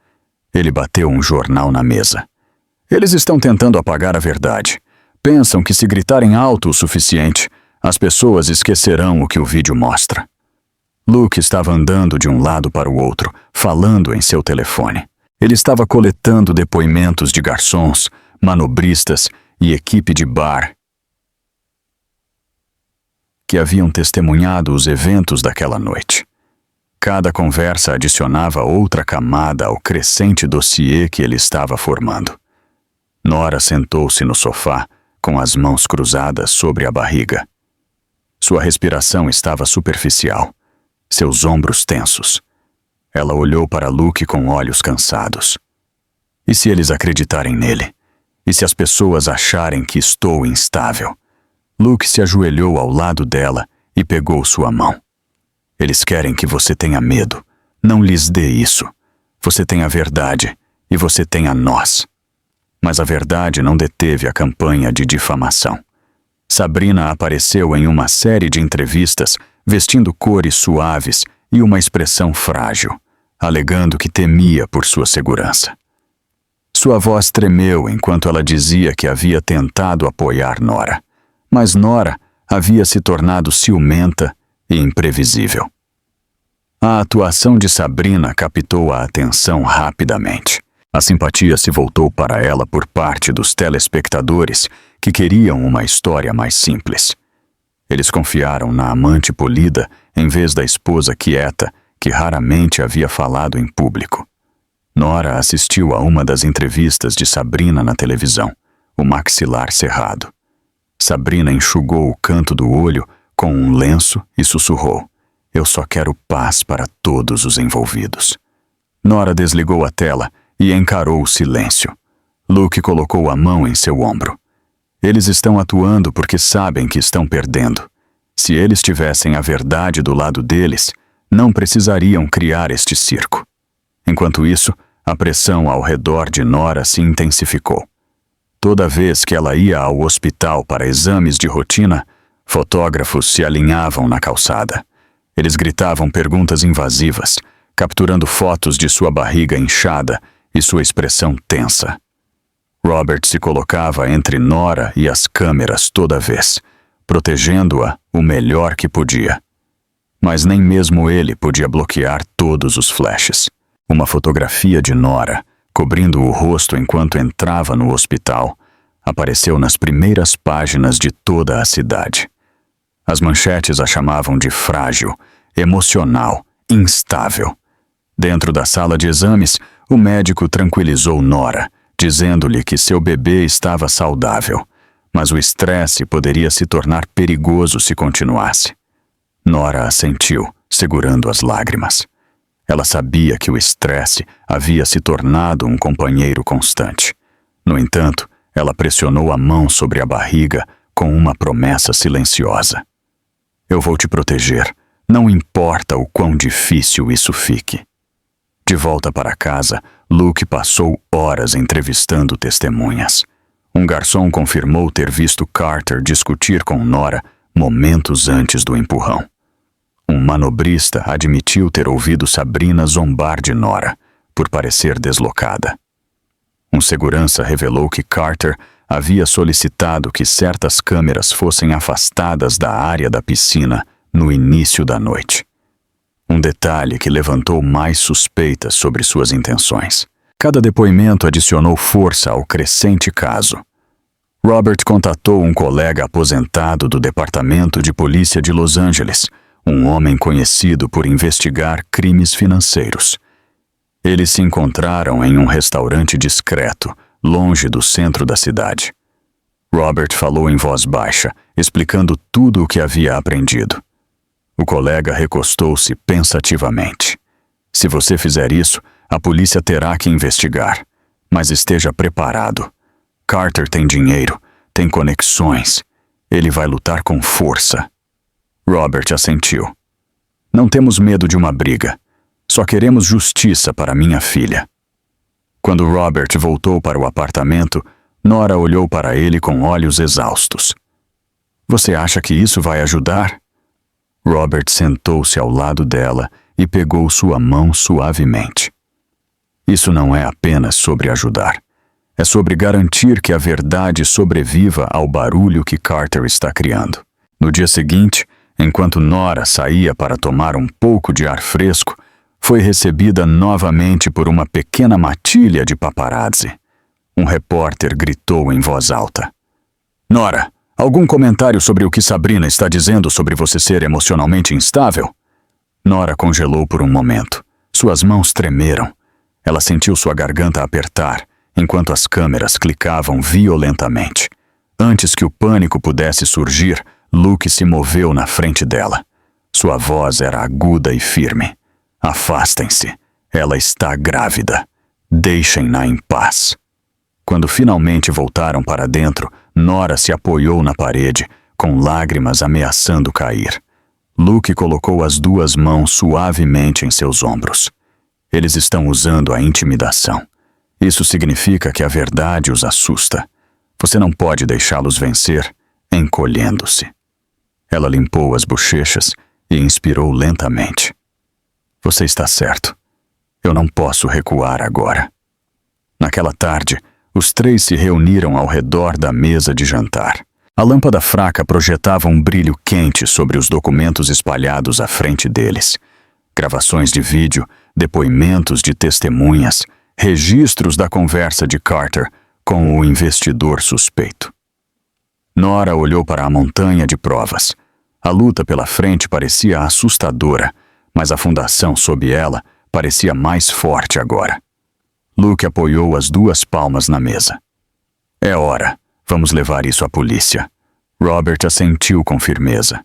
Ele bateu um jornal na mesa. Eles estão tentando apagar a verdade. Pensam que se gritarem alto o suficiente, as pessoas esquecerão o que o vídeo mostra. Luke estava andando de um lado para o outro, falando em seu telefone. Ele estava coletando depoimentos de garçons, manobristas e equipe de bar que haviam testemunhado os eventos daquela noite. Cada conversa adicionava outra camada ao crescente dossiê que ele estava formando. Nora sentou-se no sofá, com as mãos cruzadas sobre a barriga. Sua respiração estava superficial, seus ombros tensos. Ela olhou para Luke com olhos cansados. E se eles acreditarem nele? E se as pessoas acharem que estou instável? Luke se ajoelhou ao lado dela e pegou sua mão. Eles querem que você tenha medo. Não lhes dê isso. Você tem a verdade e você tem a nós. Mas a verdade não deteve a campanha de difamação. Sabrina apareceu em uma série de entrevistas vestindo cores suaves e uma expressão frágil, alegando que temia por sua segurança. Sua voz tremeu enquanto ela dizia que havia tentado apoiar Nora, mas Nora havia se tornado ciumenta e imprevisível. A atuação de Sabrina captou a atenção rapidamente. A simpatia se voltou para ela por parte dos telespectadores que queriam uma história mais simples. Eles confiaram na amante polida em vez da esposa quieta que raramente havia falado em público. Nora assistiu a uma das entrevistas de Sabrina na televisão, o maxilar cerrado. Sabrina enxugou o canto do olho com um lenço e sussurrou: "Eu só quero paz para todos os envolvidos." Nora desligou a tela e encarou o silêncio. Luke colocou a mão em seu ombro. Eles estão atuando porque sabem que estão perdendo. Se eles tivessem a verdade do lado deles, não precisariam criar este circo. Enquanto isso, a pressão ao redor de Nora se intensificou. Toda vez que ela ia ao hospital para exames de rotina, fotógrafos se alinhavam na calçada. Eles gritavam perguntas invasivas, capturando fotos de sua barriga inchada e sua expressão tensa. Robert se colocava entre Nora e as câmeras toda vez, protegendo-a o melhor que podia. Mas nem mesmo ele podia bloquear todos os flashes. Uma fotografia de Nora, cobrindo o rosto enquanto entrava no hospital, apareceu nas primeiras páginas de toda a cidade. As manchetes a chamavam de frágil, emocional, instável. Dentro da sala de exames, o médico tranquilizou Nora, dizendo-lhe que seu bebê estava saudável, mas o estresse poderia se tornar perigoso se continuasse. Nora assentiu, segurando as lágrimas. Ela sabia que o estresse havia se tornado um companheiro constante. No entanto, ela pressionou a mão sobre a barriga com uma promessa silenciosa. "Eu vou te proteger, não importa o quão difícil isso fique." De volta para casa, Luke passou horas entrevistando testemunhas. Um garçom confirmou ter visto Carter discutir com Nora momentos antes do empurrão. Um manobrista admitiu ter ouvido Sabrina zombar de Nora, por parecer deslocada. Um segurança revelou que Carter havia solicitado que certas câmeras fossem afastadas da área da piscina no início da noite. Um detalhe que levantou mais suspeitas sobre suas intenções. Cada depoimento adicionou força ao crescente caso. Robert contatou um colega aposentado do Departamento de Polícia de Los Angeles, um homem conhecido por investigar crimes financeiros. Eles se encontraram em um restaurante discreto, longe do centro da cidade. Robert falou em voz baixa, explicando tudo o que havia aprendido. O colega recostou-se pensativamente. "Se você fizer isso, a polícia terá que investigar. mas esteja preparado. Carter tem dinheiro, tem conexões. Ele vai lutar com força. Robert assentiu. Não temos medo de uma briga. Só queremos justiça para minha filha. Quando Robert voltou para o apartamento, Nora olhou para ele com olhos exaustos. Você acha que isso vai ajudar? Robert sentou-se ao lado dela e pegou sua mão suavemente. Isso não é apenas sobre ajudar. É sobre garantir que a verdade sobreviva ao barulho que Carter está criando. No dia seguinte, enquanto Nora saía para tomar um pouco de ar fresco, foi recebida novamente por uma pequena matilha de paparazzi. Um repórter gritou em voz alta. Nora, algum comentário sobre o que Sabrina está dizendo sobre você ser emocionalmente instável? Nora congelou por um momento. Suas mãos tremeram. Ela sentiu sua garganta apertar, enquanto as câmeras clicavam violentamente. Antes que o pânico pudesse surgir, Luke se moveu na frente dela. Sua voz era aguda e firme. Afastem-se. Ela está grávida. Deixem-na em paz. Quando finalmente voltaram para dentro, Nora se apoiou na parede, com lágrimas ameaçando cair. Luke colocou as duas mãos suavemente em seus ombros. Eles estão usando a intimidação. Isso significa que a verdade os assusta. Você não pode deixá-los vencer, encolhendo-se. Ela limpou as bochechas e inspirou lentamente. Você está certo. Eu não posso recuar agora. Naquela tarde, os três se reuniram ao redor da mesa de jantar. A lâmpada fraca projetava um brilho quente sobre os documentos espalhados à frente deles. Gravações de vídeo, depoimentos de testemunhas, registros da conversa de Carter com o investidor suspeito. Nora olhou para a montanha de provas. A luta pela frente parecia assustadora, mas a fundação sob ela parecia mais forte agora. Luke apoiou as duas palmas na mesa. É hora. Vamos levar isso à polícia. Robert assentiu com firmeza.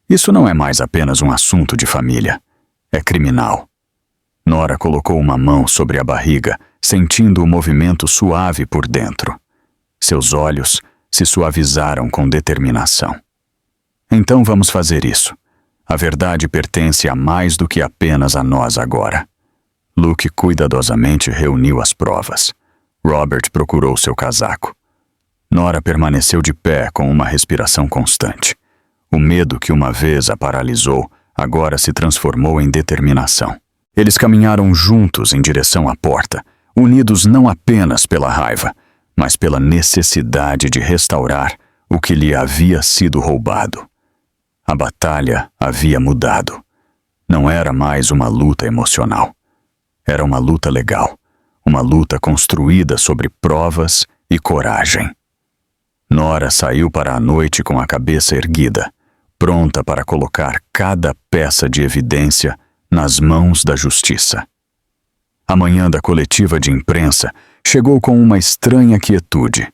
Isso não é mais apenas um assunto de família. É criminal. Nora colocou uma mão sobre a barriga, sentindo o movimento suave por dentro. Seus olhos se suavizaram com determinação. Então vamos fazer isso. A verdade pertence a mais do que apenas a nós agora. Luke cuidadosamente reuniu as provas. Robert procurou seu casaco. Nora permaneceu de pé com uma respiração constante. O medo que uma vez a paralisou agora se transformou em determinação. Eles caminharam juntos em direção à porta, unidos não apenas pela raiva, mas pela necessidade de restaurar o que lhe havia sido roubado. A batalha havia mudado. Não era mais uma luta emocional. Era uma luta legal, uma luta construída sobre provas e coragem. Nora saiu para a noite com a cabeça erguida, pronta para colocar cada peça de evidência nas mãos da justiça. A manhã da coletiva de imprensa chegou com uma estranha quietude,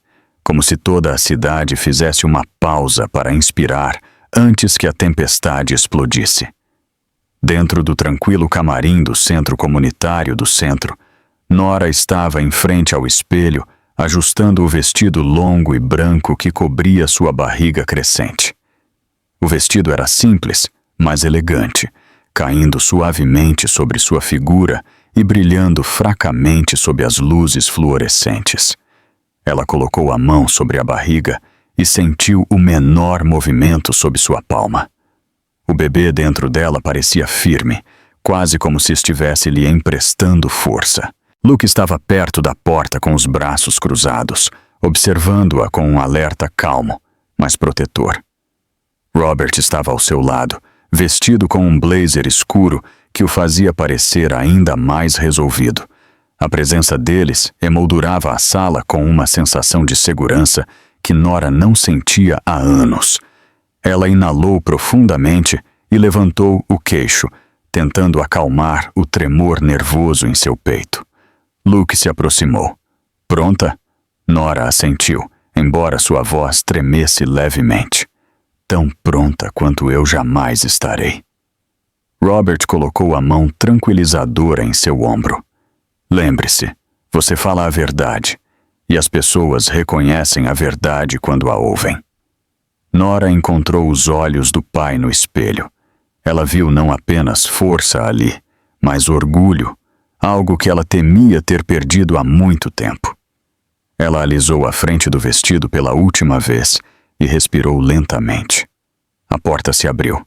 como se toda a cidade fizesse uma pausa para inspirar antes que a tempestade explodisse. Dentro do tranquilo camarim do centro comunitário do centro, Nora estava em frente ao espelho, ajustando o vestido longo e branco que cobria sua barriga crescente. O vestido era simples, mas elegante, caindo suavemente sobre sua figura e brilhando fracamente sob as luzes fluorescentes. Ela colocou a mão sobre a barriga e sentiu o menor movimento sob sua palma. O bebê dentro dela parecia firme, quase como se estivesse lhe emprestando força. Luke estava perto da porta com os braços cruzados, observando-a com um alerta calmo, mas protetor. Robert estava ao seu lado, vestido com um blazer escuro que o fazia parecer ainda mais resolvido. A presença deles emoldurava a sala com uma sensação de segurança que Nora não sentia há anos. Ela inalou profundamente e levantou o queixo, tentando acalmar o tremor nervoso em seu peito. Luke se aproximou. Pronta? Nora assentiu, embora sua voz tremesse levemente. Tão pronta quanto eu jamais estarei. Robert colocou a mão tranquilizadora em seu ombro. Lembre-se, Você fala a verdade, e as pessoas reconhecem a verdade quando a ouvem. Nora encontrou os olhos do pai no espelho. Ela viu não apenas força ali, mas orgulho, algo que ela temia ter perdido há muito tempo. Ela alisou a frente do vestido pela última vez e respirou lentamente. A porta se abriu.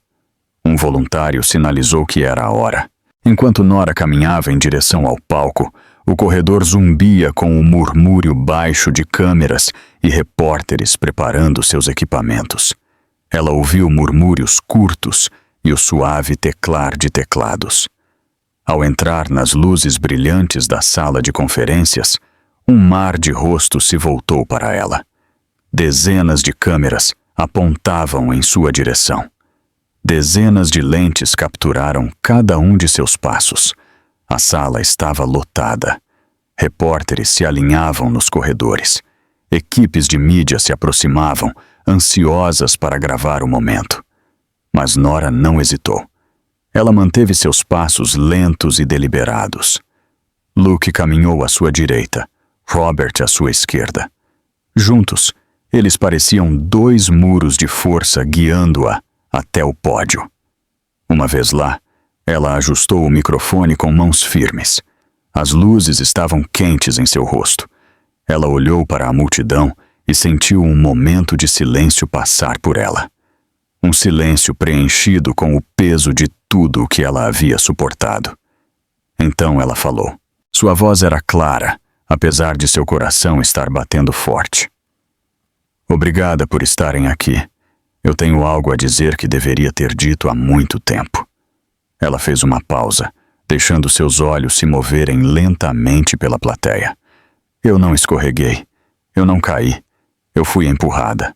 Um voluntário sinalizou que era a hora. Enquanto Nora caminhava em direção ao palco, o corredor zumbia com o murmúrio baixo de câmeras e repórteres preparando seus equipamentos. Ela ouviu murmúrios curtos e o suave teclar de teclados. Ao entrar nas luzes brilhantes da sala de conferências, um mar de rostos se voltou para ela. Dezenas de câmeras apontavam em sua direção. Dezenas de lentes capturaram cada um de seus passos. A sala estava lotada. Repórteres se alinhavam nos corredores. Equipes de mídia se aproximavam, ansiosas para gravar o momento. Mas Nora não hesitou. Ela manteve seus passos lentos e deliberados. Luke caminhou à sua direita, Robert à sua esquerda. Juntos, eles pareciam 2 muros de força guiando-a até o pódio. Uma vez lá, ela ajustou o microfone com mãos firmes. As luzes estavam quentes em seu rosto. Ela olhou para a multidão e sentiu um momento de silêncio passar por ela. Um silêncio preenchido com o peso de tudo o que ela havia suportado. Então ela falou. Sua voz era clara, apesar de seu coração estar batendo forte. Obrigada por estarem aqui. Eu tenho algo a dizer que deveria ter dito há muito tempo. Ela fez uma pausa, deixando seus olhos se moverem lentamente pela plateia. Eu não escorreguei. Eu não caí. Eu fui empurrada.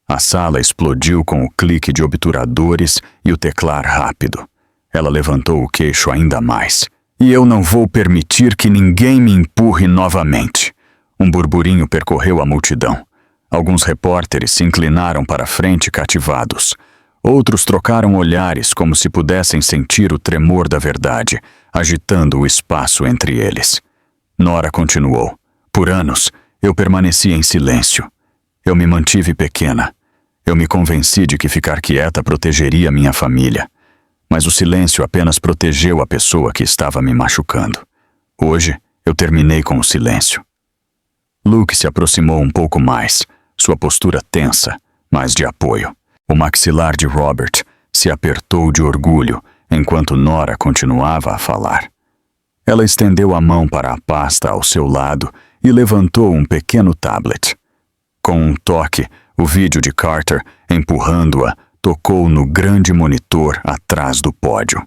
A sala explodiu com o clique de obturadores e o teclar rápido. Ela levantou o queixo ainda mais. E eu não vou permitir que ninguém me empurre novamente. Um burburinho percorreu a multidão. Alguns repórteres se inclinaram para a frente cativados. Outros trocaram olhares como se pudessem sentir o tremor da verdade, agitando o espaço entre eles. Nora continuou. Por anos, eu permaneci em silêncio. Eu me mantive pequena. Eu me convenci de que ficar quieta protegeria minha família. Mas o silêncio apenas protegeu a pessoa que estava me machucando. Hoje, eu terminei com o silêncio. Luke se aproximou um pouco mais, sua postura tensa, mas de apoio. O maxilar de Robert se apertou de orgulho enquanto Nora continuava a falar. Ela estendeu a mão para a pasta ao seu lado e levantou um pequeno tablet. Com um toque, o vídeo de Carter, empurrando-a, tocou no grande monitor atrás do pódio.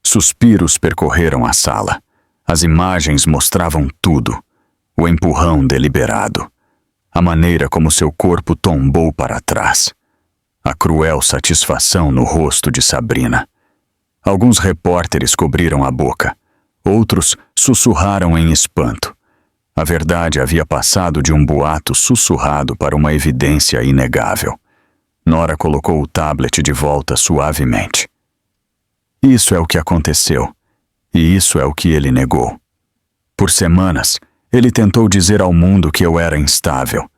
Suspiros percorreram a sala. As imagens mostravam tudo. O empurrão deliberado. A maneira como seu corpo tombou para trás. A cruel satisfação no rosto de Sabrina. Alguns repórteres cobriram a boca. Outros sussurraram em espanto. A verdade havia passado de um boato sussurrado para uma evidência inegável. Nora colocou o tablet de volta suavemente. Isso é o que aconteceu, e isso é o que ele negou. Por semanas, ele tentou dizer ao mundo que eu era instável.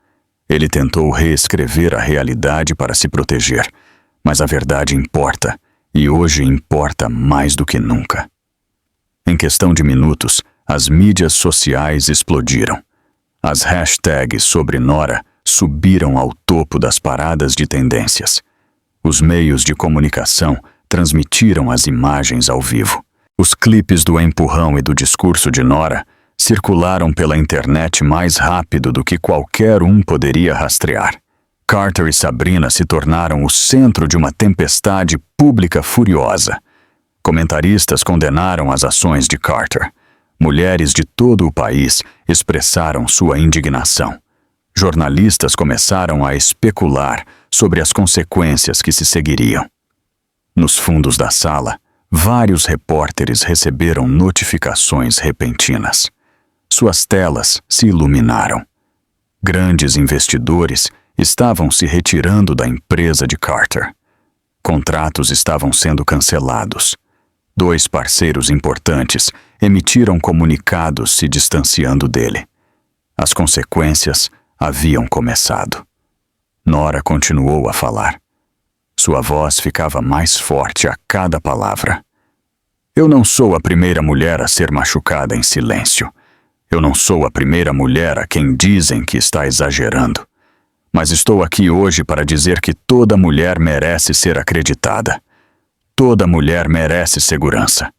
Ele tentou reescrever a realidade para se proteger, mas a verdade importa, e hoje importa mais do que nunca. Em questão de minutos, as mídias sociais explodiram. As hashtags sobre Nora subiram ao topo das paradas de tendências. Os meios de comunicação transmitiram as imagens ao vivo. Os clipes do empurrão e do discurso de Nora circularam pela internet mais rápido do que qualquer um poderia rastrear. Carter e Sabrina se tornaram o centro de uma tempestade pública furiosa. Comentaristas condenaram as ações de Carter. Mulheres de todo o país expressaram sua indignação. Jornalistas começaram a especular sobre as consequências que se seguiriam. Nos fundos da sala, vários repórteres receberam notificações repentinas. Suas telas se iluminaram. Grandes investidores estavam se retirando da empresa de Carter. Contratos estavam sendo cancelados. 2 parceiros importantes emitiram comunicados se distanciando dele. As consequências haviam começado. Nora continuou a falar. Sua voz ficava mais forte a cada palavra. Eu não sou a primeira mulher a ser machucada em silêncio. Eu não sou a primeira mulher a quem dizem que está exagerando. Mas estou aqui hoje para dizer que toda mulher merece ser acreditada. Toda mulher merece segurança.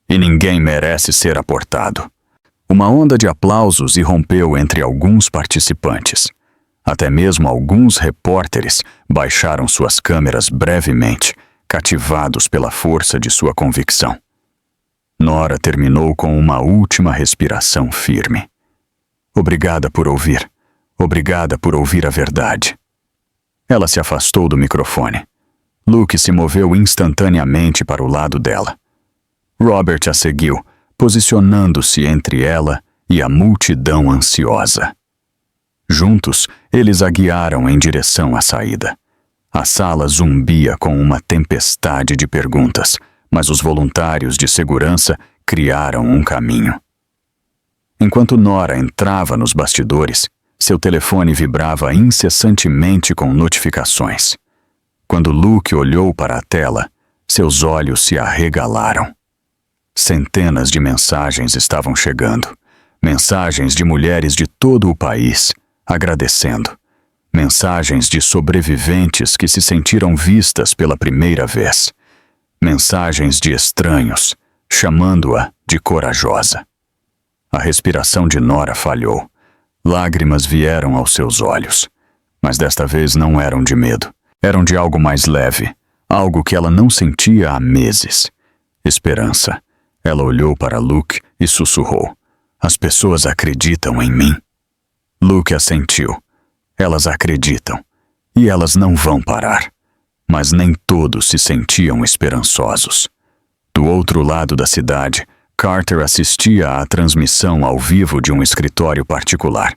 E ninguém merece ser aportado. Uma onda de aplausos irrompeu entre alguns participantes. Até mesmo alguns repórteres baixaram suas câmeras brevemente, cativados pela força de sua convicção. Nora terminou com uma última respiração firme. Obrigada por ouvir. Obrigada por ouvir a verdade. Ela se afastou do microfone. Luke se moveu instantaneamente para o lado dela. Robert a seguiu, posicionando-se entre ela e a multidão ansiosa. Juntos, eles a guiaram em direção à saída. A sala zumbia com uma tempestade de perguntas, mas os voluntários de segurança criaram um caminho. Enquanto Nora entrava nos bastidores, seu telefone vibrava incessantemente com notificações. Quando Luke olhou para a tela, seus olhos se arregalaram. Centenas de mensagens estavam chegando. Mensagens de mulheres de todo o país, agradecendo. Mensagens de sobreviventes que se sentiram vistas pela primeira vez. Mensagens de estranhos, chamando-a de corajosa. A respiração de Nora falhou. Lágrimas vieram aos seus olhos. Mas desta vez não eram de medo. Eram de algo mais leve, algo que ela não sentia há meses. Esperança. Ela olhou para Luke e sussurrou. As pessoas acreditam em mim. Luke assentiu. Elas acreditam. E elas não vão parar. Mas nem todos se sentiam esperançosos. Do outro lado da cidade, Carter assistia à transmissão ao vivo de um escritório particular.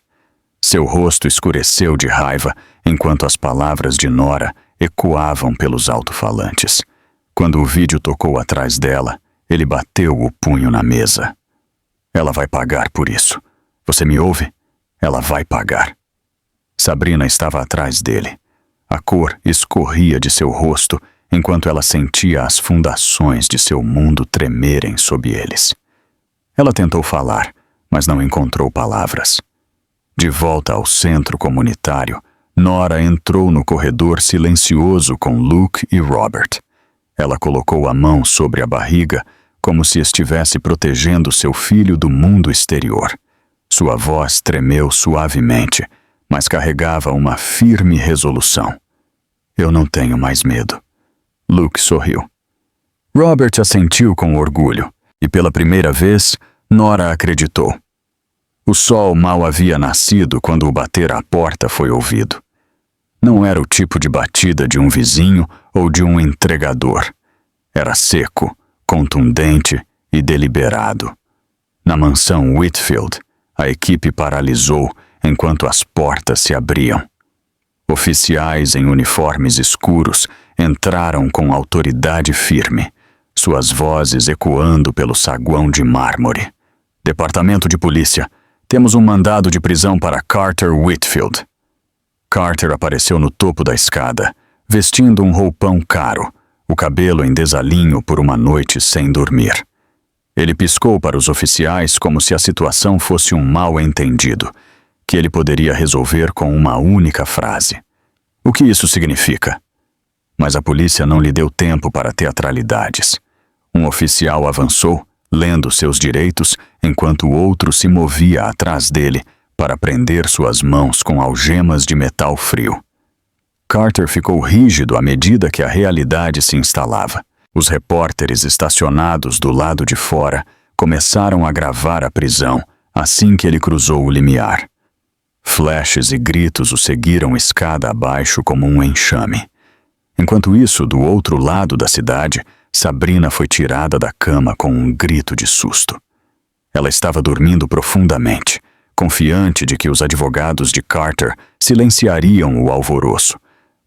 Seu rosto escureceu de raiva enquanto as palavras de Nora ecoavam pelos alto-falantes. Quando o vídeo tocou atrás dela, ele bateu o punho na mesa. Ela vai pagar por isso. Você me ouve? Ela vai pagar. Sabrina estava atrás dele. A cor escorria de seu rosto enquanto ela sentia as fundações de seu mundo tremerem sob eles. Ela tentou falar, mas não encontrou palavras. De volta ao centro comunitário, Nora entrou no corredor silencioso com Luke e Robert. Ela colocou a mão sobre a barriga, como se estivesse protegendo seu filho do mundo exterior. Sua voz tremeu suavemente, mas carregava uma firme resolução. Eu não tenho mais medo. Luke sorriu. Robert assentiu com orgulho, e pela primeira vez, Nora acreditou. O sol mal havia nascido quando o bater à porta foi ouvido. Não era o tipo de batida de um vizinho ou de um entregador. Era seco, contundente e deliberado. Na mansão Whitfield, a equipe paralisou enquanto as portas se abriam. Oficiais em uniformes escuros entraram com autoridade firme, suas vozes ecoando pelo saguão de mármore. Departamento de Polícia, temos um mandado de prisão para Carter Whitfield. Carter apareceu no topo da escada, vestindo um roupão caro, o cabelo em desalinho por uma noite sem dormir. Ele piscou para os oficiais como se a situação fosse um mal-entendido, que ele poderia resolver com uma única frase. O que isso significa? Mas a polícia não lhe deu tempo para teatralidades. Um oficial avançou, lendo seus direitos, enquanto o outro se movia atrás dele para prender suas mãos com algemas de metal frio. Carter ficou rígido à medida que a realidade se instalava. Os repórteres estacionados do lado de fora começaram a gravar a prisão assim que ele cruzou o limiar. Flashes e gritos o seguiram escada abaixo como um enxame. Enquanto isso, do outro lado da cidade, Sabrina foi tirada da cama com um grito de susto. Ela estava dormindo profundamente, confiante de que os advogados de Carter silenciariam o alvoroço.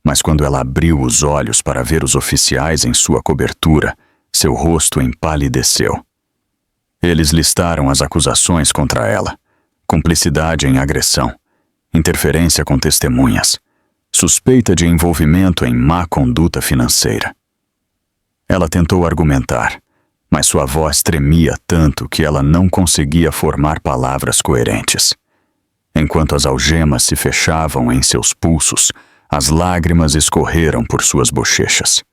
Mas quando ela abriu os olhos para ver os oficiais em sua cobertura, Seu rosto empalideceu. Eles listaram as acusações contra ela: cumplicidade em agressão, interferência com testemunhas, suspeita de envolvimento em má conduta financeira. Ela tentou argumentar, mas sua voz tremia tanto que ela não conseguia formar palavras coerentes. Enquanto as algemas se fechavam em seus pulsos, as lágrimas escorreram por suas bochechas.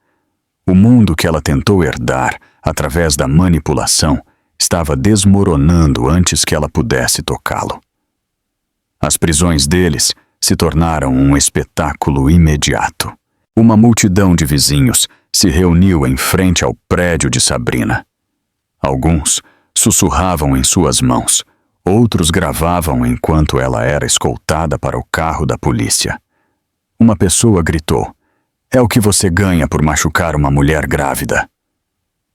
O mundo que ela tentou herdar através da manipulação estava desmoronando antes que ela pudesse tocá-lo. As prisões deles se tornaram um espetáculo imediato. Uma multidão de vizinhos se reuniu em frente ao prédio de Sabrina. Alguns sussurravam em suas mãos, outros gravavam enquanto ela era escoltada para o carro da polícia. Uma pessoa gritou: "É o que você ganha por machucar uma mulher grávida."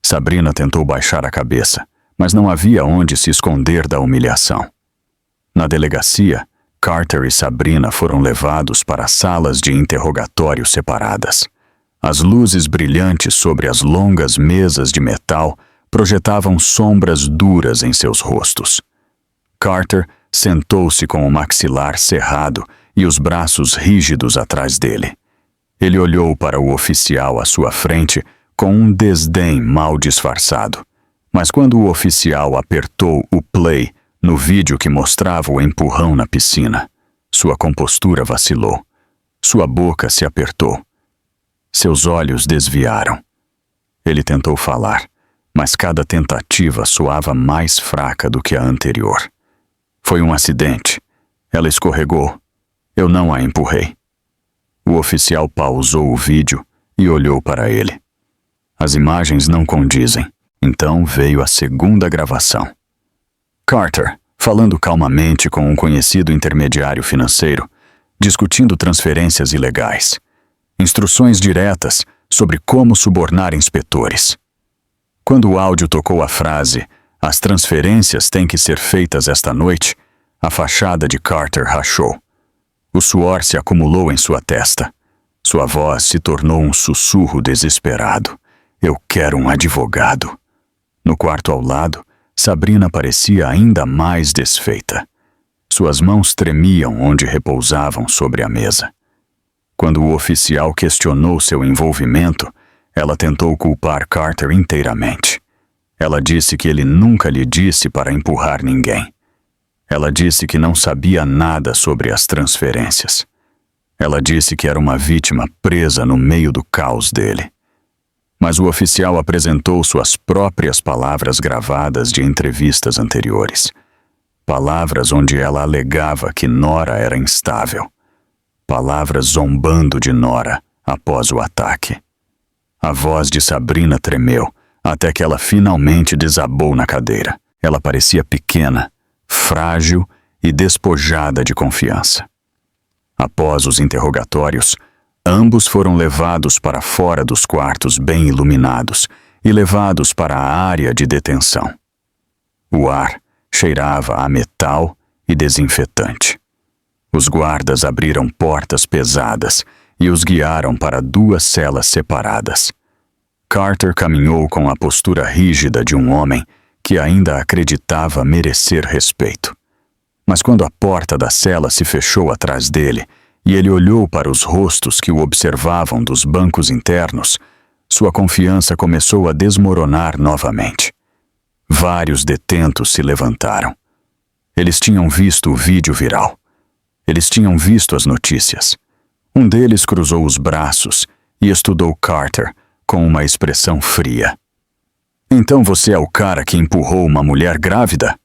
Sabrina tentou baixar a cabeça, mas não havia onde se esconder da humilhação. Na delegacia, Carter e Sabrina foram levados para salas de interrogatório separadas. As luzes brilhantes sobre as longas mesas de metal projetavam sombras duras em seus rostos. Carter sentou-se com o maxilar cerrado e os braços rígidos atrás dele. Ele olhou para o oficial à sua frente com um desdém mal disfarçado. Mas quando o oficial apertou o play no vídeo que mostrava o empurrão na piscina, sua compostura vacilou. Sua boca se apertou. Seus olhos desviaram. Ele tentou falar, mas cada tentativa soava mais fraca do que a anterior. "Foi um acidente. Ela escorregou. Eu não a empurrei." O oficial pausou o vídeo e olhou para ele. As imagens não condizem. Então veio a segunda gravação. Carter, falando calmamente com um conhecido intermediário financeiro, discutindo transferências ilegais. Instruções diretas sobre como subornar inspetores. Quando o áudio tocou a frase "As transferências têm que ser feitas esta noite", a fachada de Carter rachou. O suor se acumulou em sua testa. Sua voz se tornou um sussurro desesperado. "Eu quero um advogado." No quarto ao lado, Sabrina parecia ainda mais desfeita. Suas mãos tremiam onde repousavam sobre a mesa. Quando o oficial questionou seu envolvimento, ela tentou culpar Carter inteiramente. Ela disse que ele nunca lhe disse para empurrar ninguém. Ela disse que não sabia nada sobre as transferências. Ela disse que era uma vítima presa no meio do caos dele. Mas o oficial apresentou suas próprias palavras gravadas de entrevistas anteriores. Palavras onde ela alegava que Nora era instável. Palavras zombando de Nora após o ataque. A voz de Sabrina tremeu, até que ela finalmente desabou na cadeira. Ela parecia pequena, frágil e despojada de confiança. Após os interrogatórios, ambos foram levados para fora dos quartos bem iluminados e levados para a área de detenção. O ar cheirava a metal e desinfetante. Os guardas abriram portas pesadas e os guiaram para 2 celas separadas. Carter caminhou com a postura rígida de um homem que ainda acreditava merecer respeito. Mas quando a porta da cela se fechou atrás dele e ele olhou para os rostos que o observavam dos bancos internos, sua confiança começou a desmoronar novamente. Vários detentos se levantaram. Eles tinham visto o vídeo viral. Eles tinham visto as notícias. Um deles cruzou os braços e estudou Carter com uma expressão fria. "Então você é o cara que empurrou uma mulher grávida?"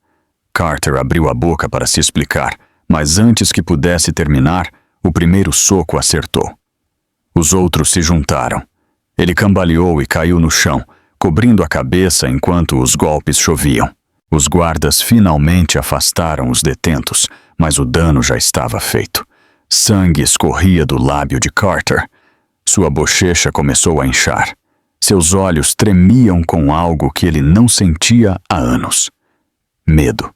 Carter abriu a boca para se explicar, mas antes que pudesse terminar, o primeiro soco acertou. Os outros se juntaram. Ele cambaleou e caiu no chão, cobrindo a cabeça enquanto os golpes choviam. Os guardas finalmente afastaram os detentos, mas o dano já estava feito. Sangue escorria do lábio de Carter. Sua bochecha começou a inchar. Seus olhos tremiam com algo que ele não sentia há anos. Medo.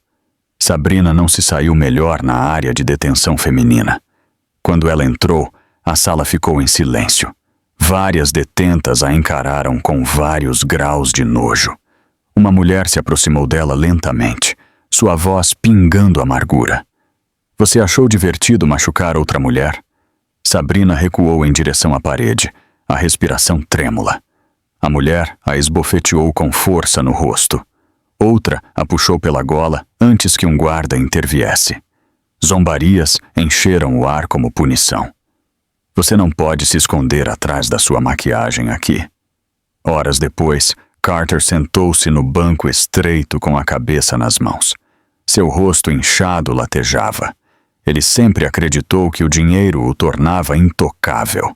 Sabrina não se saiu melhor na área de detenção feminina. Quando ela entrou, a sala ficou em silêncio. Várias detentas a encararam com vários graus de nojo. Uma mulher se aproximou dela lentamente, sua voz pingando amargura. Você achou divertido machucar outra mulher? Sabrina recuou em direção à parede, a respiração trêmula. A mulher a esbofeteou com força no rosto. Outra a puxou pela gola antes que um guarda interviesse. Zombarias encheram o ar como punição. Você não pode se esconder atrás da sua maquiagem aqui. Horas depois, Carter sentou-se no banco estreito com a cabeça nas mãos. Seu rosto inchado latejava. Ele sempre acreditou que o dinheiro o tornava intocável.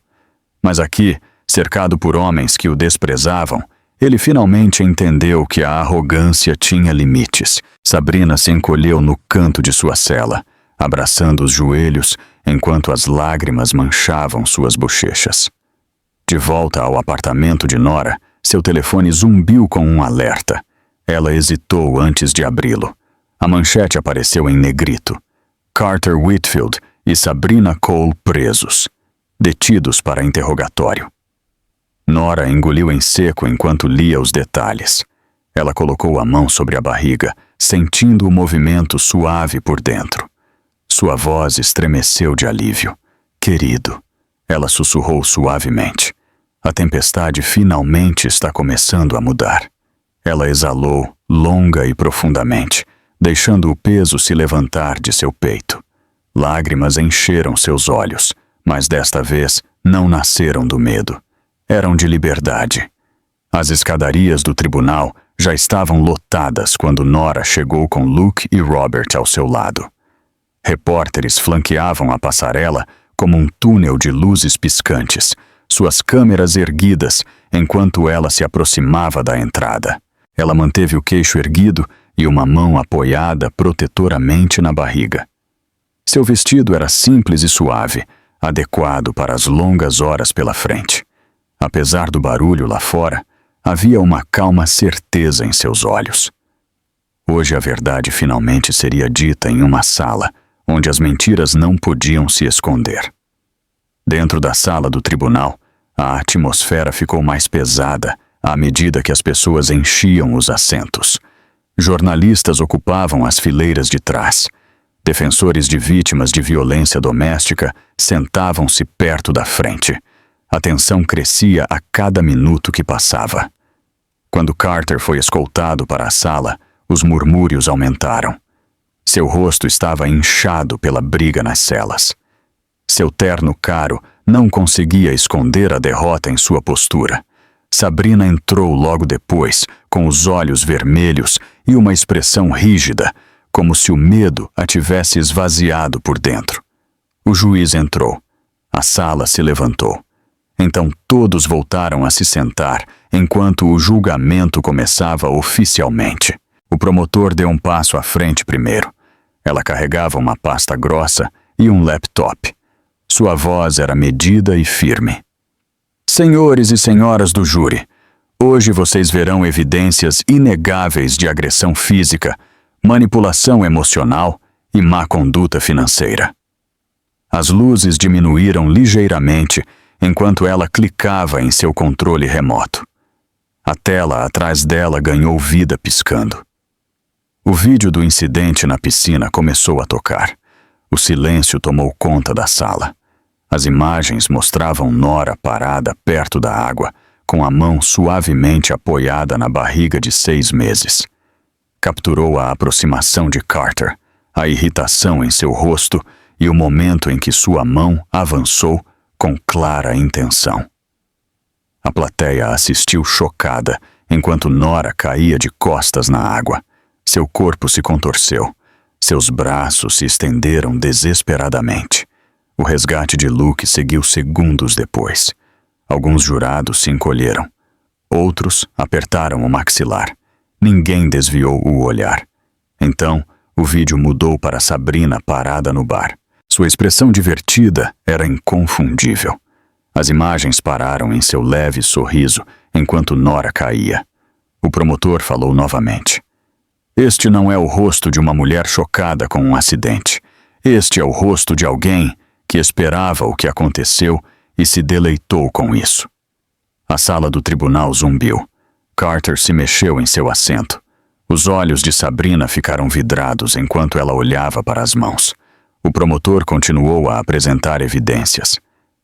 Mas aqui, cercado por homens que o desprezavam, ele finalmente entendeu que a arrogância tinha limites. Sabrina se encolheu no canto de sua cela, abraçando os joelhos enquanto as lágrimas manchavam suas bochechas. De volta ao apartamento de Nora, seu telefone zumbiu com um alerta. Ela hesitou antes de abri-lo. A manchete apareceu em negrito. Carter Whitfield e Sabrina Cole presos, detidos para interrogatório. Nora engoliu em seco enquanto lia os detalhes. Ela colocou a mão sobre a barriga, sentindo o movimento suave por dentro. Sua voz estremeceu de alívio. Querido, ela sussurrou suavemente. A tempestade finalmente está começando a mudar. Ela exalou, longa e profundamente, deixando o peso se levantar de seu peito. Lágrimas encheram seus olhos, mas desta vez não nasceram do medo. Eram de liberdade. As escadarias do tribunal já estavam lotadas quando Nora chegou com Luke e Robert ao seu lado. Repórteres flanqueavam a passarela como um túnel de luzes piscantes, suas câmeras erguidas enquanto ela se aproximava da entrada. Ela manteve o queixo erguido e uma mão apoiada protetoramente na barriga. Seu vestido era simples e suave, adequado para as longas horas pela frente. Apesar do barulho lá fora, havia uma calma certeza em seus olhos. Hoje a verdade finalmente seria dita em uma sala, onde as mentiras não podiam se esconder. Dentro da sala do tribunal, a atmosfera ficou mais pesada à medida que as pessoas enchiam os assentos. Jornalistas ocupavam as fileiras de trás. Defensores de vítimas de violência doméstica sentavam-se perto da frente. A tensão crescia a cada minuto que passava. Quando Carter foi escoltado para a sala, os murmúrios aumentaram. Seu rosto estava inchado pela briga nas celas. Seu terno caro não conseguia esconder a derrota em sua postura. Sabrina entrou logo depois, com os olhos vermelhos e uma expressão rígida, como se o medo a tivesse esvaziado por dentro. O juiz entrou. A sala se levantou. Então todos voltaram a se sentar, enquanto o julgamento começava oficialmente. O promotor deu um passo à frente primeiro. Ela carregava uma pasta grossa e um laptop. Sua voz era medida e firme. Senhores e senhoras do júri, hoje vocês verão evidências inegáveis de agressão física, manipulação emocional e má conduta financeira. As luzes diminuíram ligeiramente enquanto ela clicava em seu controle remoto. A tela atrás dela ganhou vida piscando. O vídeo do incidente na piscina começou a tocar. O silêncio tomou conta da sala. As imagens mostravam Nora parada perto da água, com a mão suavemente apoiada na barriga de 6 meses. Capturou a aproximação de Carter, a irritação em seu rosto e o momento em que sua mão avançou com clara intenção. A plateia assistiu chocada enquanto Nora caía de costas na água. Seu corpo se contorceu. Seus braços se estenderam desesperadamente. O resgate de Luke seguiu segundos depois. Alguns jurados se encolheram. Outros apertaram o maxilar. Ninguém desviou o olhar. Então, o vídeo mudou para Sabrina parada no bar. Sua expressão divertida era inconfundível. As imagens pararam em seu leve sorriso enquanto Nora caía. O promotor falou novamente. Este não é o rosto de uma mulher chocada com um acidente. Este é o rosto de alguém que esperava o que aconteceu e se deleitou com isso. A sala do tribunal zumbiu. Carter se mexeu em seu assento. Os olhos de Sabrina ficaram vidrados enquanto ela olhava para as mãos. O promotor continuou a apresentar evidências.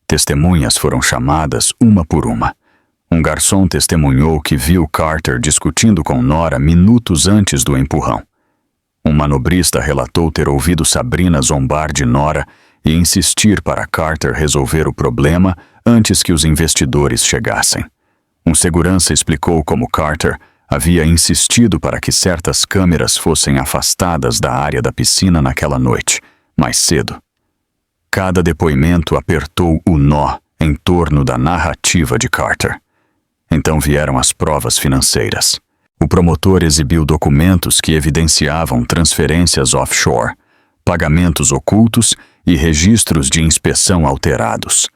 Testemunhas foram chamadas uma por uma. Um garçom testemunhou que viu Carter discutindo com Nora minutos antes do empurrão. Um manobrista relatou ter ouvido Sabrina zombar de Nora e insistir para Carter resolver o problema antes que os investidores chegassem. Um segurança explicou como Carter havia insistido para que certas câmeras fossem afastadas da área da piscina naquela noite, mais cedo. Cada depoimento apertou o nó em torno da narrativa de Carter. Então vieram as provas financeiras. O promotor exibiu documentos que evidenciavam transferências offshore, pagamentos ocultos e registros de inspeção alterados.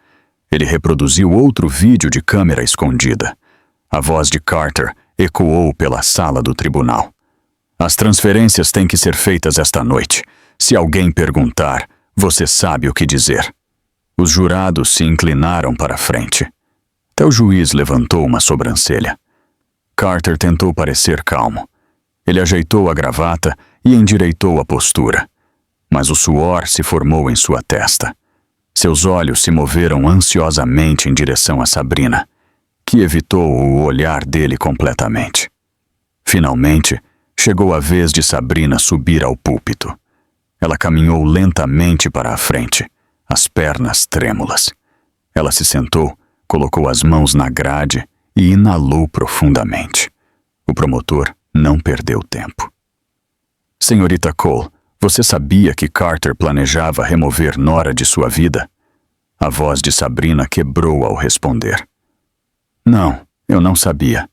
Ele reproduziu outro vídeo de câmera escondida. A voz de Carter ecoou pela sala do tribunal. As transferências têm que ser feitas esta noite. Se alguém perguntar, você sabe o que dizer. Os jurados se inclinaram para a frente. Até o juiz levantou uma sobrancelha. Carter tentou parecer calmo. Ele ajeitou a gravata e endireitou a postura. Mas o suor se formou em sua testa. Seus olhos se moveram ansiosamente em direção a Sabrina, que evitou o olhar dele completamente. Finalmente, chegou a vez de Sabrina subir ao púlpito. Ela caminhou lentamente para a frente, as pernas trêmulas. Ela se sentou, colocou as mãos na grade e inalou profundamente. O promotor não perdeu tempo. Senhorita Cole, você sabia que Carter planejava remover Nora de sua vida? A voz de Sabrina quebrou ao responder. Não, eu não sabia.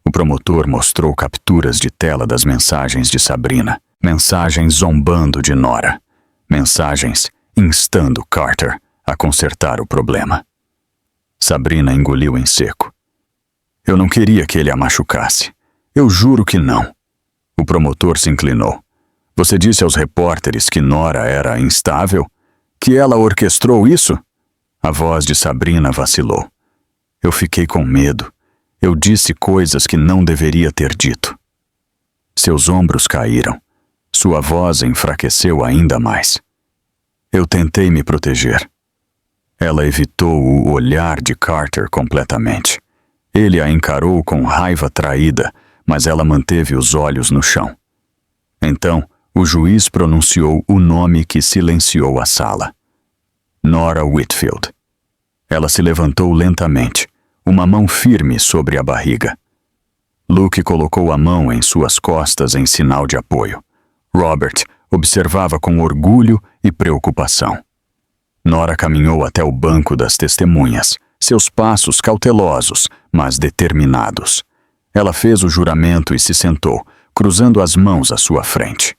O promotor mostrou capturas de tela das mensagens de Sabrina. Mensagens zombando de Nora. Mensagens instando Carter a consertar o problema. Sabrina engoliu em seco. Eu não queria que ele a machucasse. Eu juro que não. O promotor se inclinou. Você disse aos repórteres que Nora era instável? Que ela orquestrou isso? A voz de Sabrina vacilou. Eu fiquei com medo. Eu disse coisas que não deveria ter dito. Seus ombros caíram. Sua voz enfraqueceu ainda mais. Eu tentei me proteger. Ela evitou o olhar de Carter completamente. Ele a encarou com raiva traída, mas ela manteve os olhos no chão. Então, o juiz pronunciou o nome que silenciou a sala. Nora Whitfield. Ela se levantou lentamente, uma mão firme sobre a barriga. Luke colocou a mão em suas costas em sinal de apoio. Robert observava com orgulho e preocupação. Nora caminhou até o banco das testemunhas, seus passos cautelosos, mas determinados. Ela fez o juramento e se sentou, cruzando as mãos à sua frente.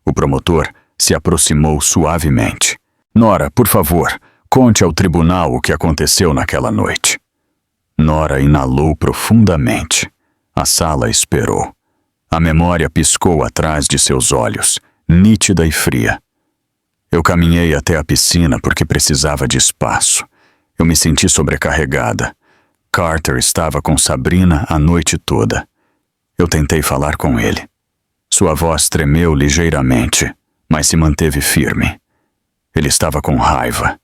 O promotor se aproximou suavemente. Nora, por favor, conte ao tribunal o que aconteceu naquela noite. Nora inalou profundamente. A sala esperou. A memória piscou atrás de seus olhos, nítida e fria. Eu caminhei até a piscina porque precisava de espaço. Eu me senti sobrecarregada. Carter estava com Sabrina a noite toda. Eu tentei falar com ele. Sua voz tremeu ligeiramente, mas se manteve firme. Ele estava com raiva.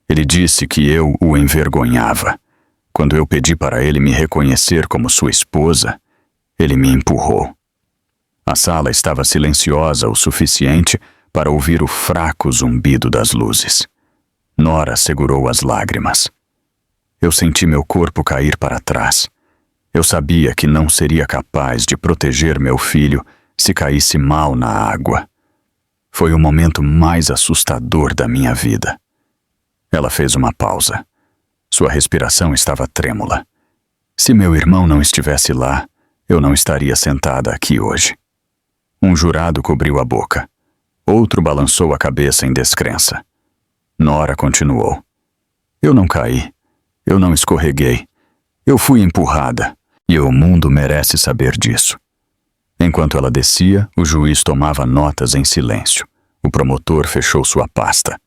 Ele disse que eu o envergonhava. Quando eu pedi para ele me reconhecer como sua esposa, ele me empurrou. A sala estava silenciosa o suficiente para ouvir o fraco zumbido das luzes. Nora segurou as lágrimas. Eu senti meu corpo cair para trás. Eu sabia que não seria capaz de proteger meu filho se caísse mal na água. Foi o momento mais assustador da minha vida. Ela fez uma pausa. Sua respiração estava trêmula. Se meu irmão não estivesse lá, eu não estaria sentada aqui hoje. Um jurado cobriu a boca. Outro balançou a cabeça em descrença. Nora continuou. Eu não caí. Eu não escorreguei. Eu fui empurrada. E o mundo merece saber disso. Enquanto ela descia, o juiz tomava notas em silêncio. O promotor fechou sua pasta.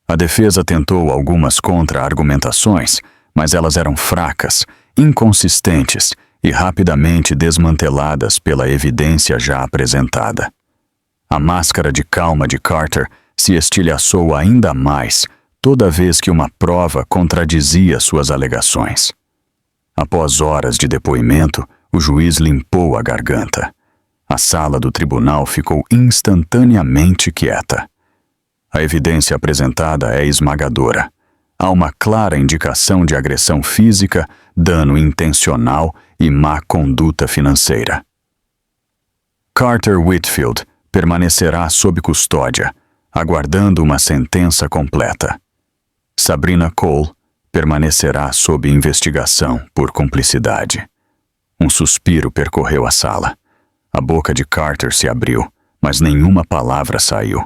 A defesa tentou algumas contra-argumentações, mas elas eram fracas, inconsistentes e rapidamente desmanteladas pela evidência já apresentada. A máscara de calma de Carter se estilhaçou ainda mais toda vez que uma prova contradizia suas alegações. Após horas de depoimento, o juiz limpou a garganta. A sala do tribunal ficou instantaneamente quieta. A evidência apresentada é esmagadora. Há uma clara indicação de agressão física, dano intencional e má conduta financeira. Carter Whitfield permanecerá sob custódia, aguardando uma sentença completa. Sabrina Cole permanecerá sob investigação por cumplicidade. Um suspiro percorreu a sala. A boca de Carter se abriu, mas nenhuma palavra saiu.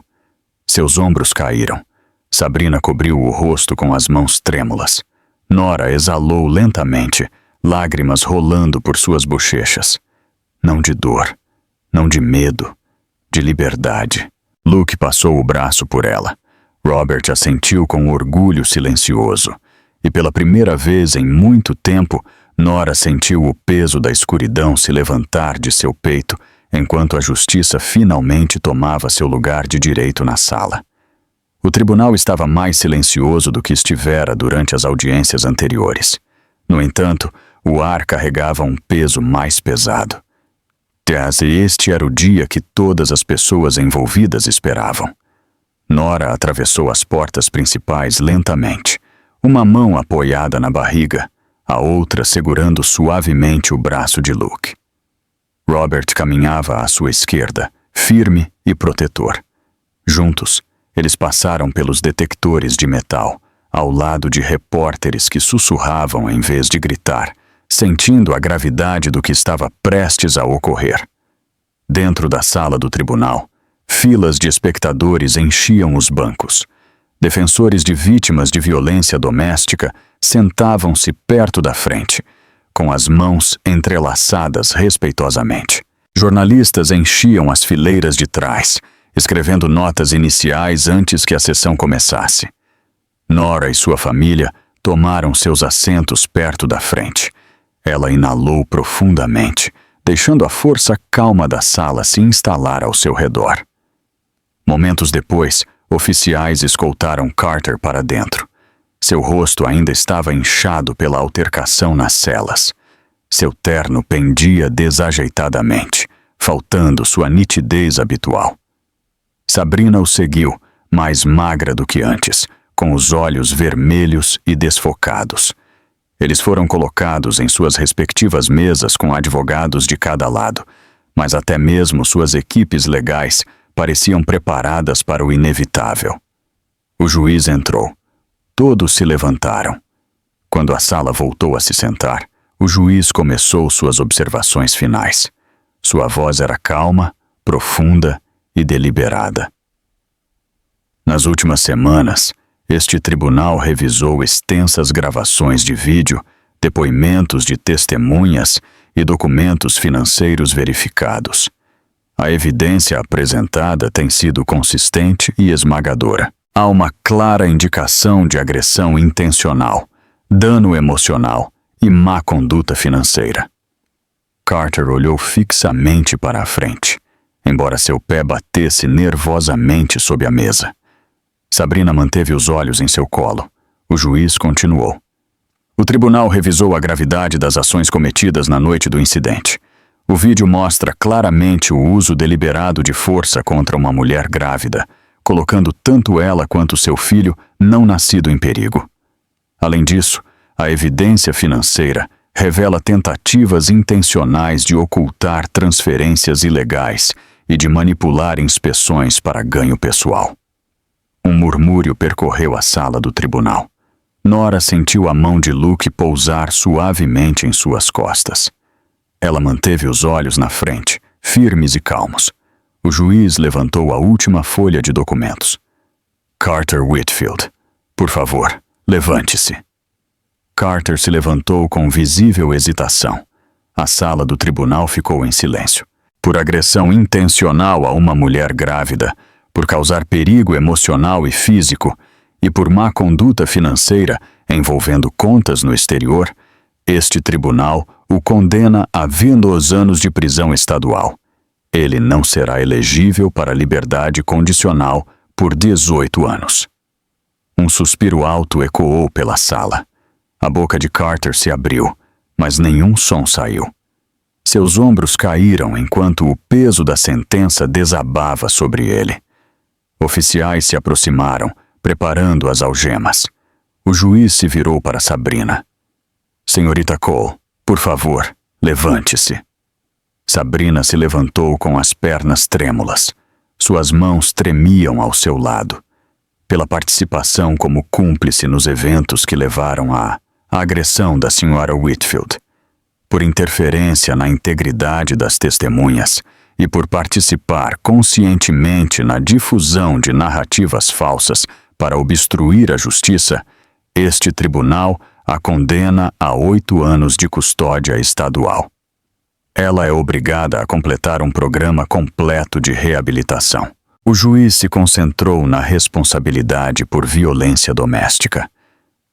Seus ombros caíram. Sabrina cobriu o rosto com as mãos trêmulas. Nora exalou lentamente, lágrimas rolando por suas bochechas. Não de dor, não de medo, de liberdade. Luke passou o braço por ela. Robert assentiu com orgulho silencioso. E pela primeira vez em muito tempo, Nora sentiu o peso da escuridão se levantar de seu peito, enquanto a justiça finalmente tomava seu lugar de direito na sala. O tribunal estava mais silencioso do que estivera durante as audiências anteriores. No entanto, o ar carregava um peso mais pesado. Este era o dia que todas as pessoas envolvidas esperavam. Nora atravessou as portas principais lentamente, uma mão apoiada na barriga, a outra segurando suavemente o braço de Luke. Robert caminhava à sua esquerda, firme e protetor. Juntos, eles passaram pelos detectores de metal, ao lado de repórteres que sussurravam em vez de gritar, sentindo a gravidade do que estava prestes a ocorrer. Dentro da sala do tribunal, filas de espectadores enchiam os bancos. Defensores de vítimas de violência doméstica sentavam-se perto da frente, com as mãos entrelaçadas respeitosamente. Jornalistas enchiam as fileiras de trás, escrevendo notas iniciais antes que a sessão começasse. Nora e sua família tomaram seus assentos perto da frente. Ela inalou profundamente, deixando a força calma da sala se instalar ao seu redor. Momentos depois, oficiais escoltaram Carter para dentro. Seu rosto ainda estava inchado pela altercação nas celas. Seu terno pendia desajeitadamente, faltando sua nitidez habitual. Sabrina o seguiu, mais magra do que antes, com os olhos vermelhos e desfocados. Eles foram colocados em suas respectivas mesas com advogados de cada lado, mas até mesmo suas equipes legais pareciam preparadas para o inevitável. O juiz entrou. Todos se levantaram. Quando a sala voltou a se sentar, o juiz começou suas observações finais. Sua voz era calma, profunda e deliberada. Nas últimas semanas, este tribunal revisou extensas gravações de vídeo, depoimentos de testemunhas e documentos financeiros verificados. A evidência apresentada tem sido consistente e esmagadora. Há uma clara indicação de agressão intencional, dano emocional e má conduta financeira. Carter olhou fixamente para a frente, embora seu pé batesse nervosamente sob a mesa. Sabrina manteve os olhos em seu colo. O juiz continuou. O tribunal revisou a gravidade das ações cometidas na noite do incidente. O vídeo mostra claramente o uso deliberado de força contra uma mulher grávida, colocando tanto ela quanto seu filho não nascido em perigo. Além disso, a evidência financeira revela tentativas intencionais de ocultar transferências ilegais e de manipular inspeções para ganho pessoal. Um murmúrio percorreu a sala do tribunal. Nora sentiu a mão de Luke pousar suavemente em suas costas. Ela manteve os olhos na frente, firmes e calmos. O juiz levantou a última folha de documentos. Carter Whitfield, por favor, levante-se. Carter se levantou com visível hesitação. A sala do tribunal ficou em silêncio. Por agressão intencional a uma mulher grávida, por causar perigo emocional e físico, e por má conduta financeira envolvendo contas no exterior, este tribunal o condena a 22 anos de prisão estadual. Ele não será elegível para liberdade condicional por 18 anos. Um suspiro alto ecoou pela sala. A boca de Carter se abriu, mas nenhum som saiu. Seus ombros caíram enquanto o peso da sentença desabava sobre ele. Oficiais se aproximaram, preparando as algemas. O juiz se virou para Sabrina. Senhorita Cole, por favor, levante-se. Sabrina se levantou com as pernas trêmulas. Suas mãos tremiam ao seu lado. Pela participação como cúmplice nos eventos que levaram à agressão da senhora Whitfield, por interferência na integridade das testemunhas e por participar conscientemente na difusão de narrativas falsas para obstruir a justiça, este tribunal a condena a 8 anos de custódia estadual. Ela é obrigada a completar um programa completo de reabilitação. O juiz se concentrou na responsabilidade por violência doméstica.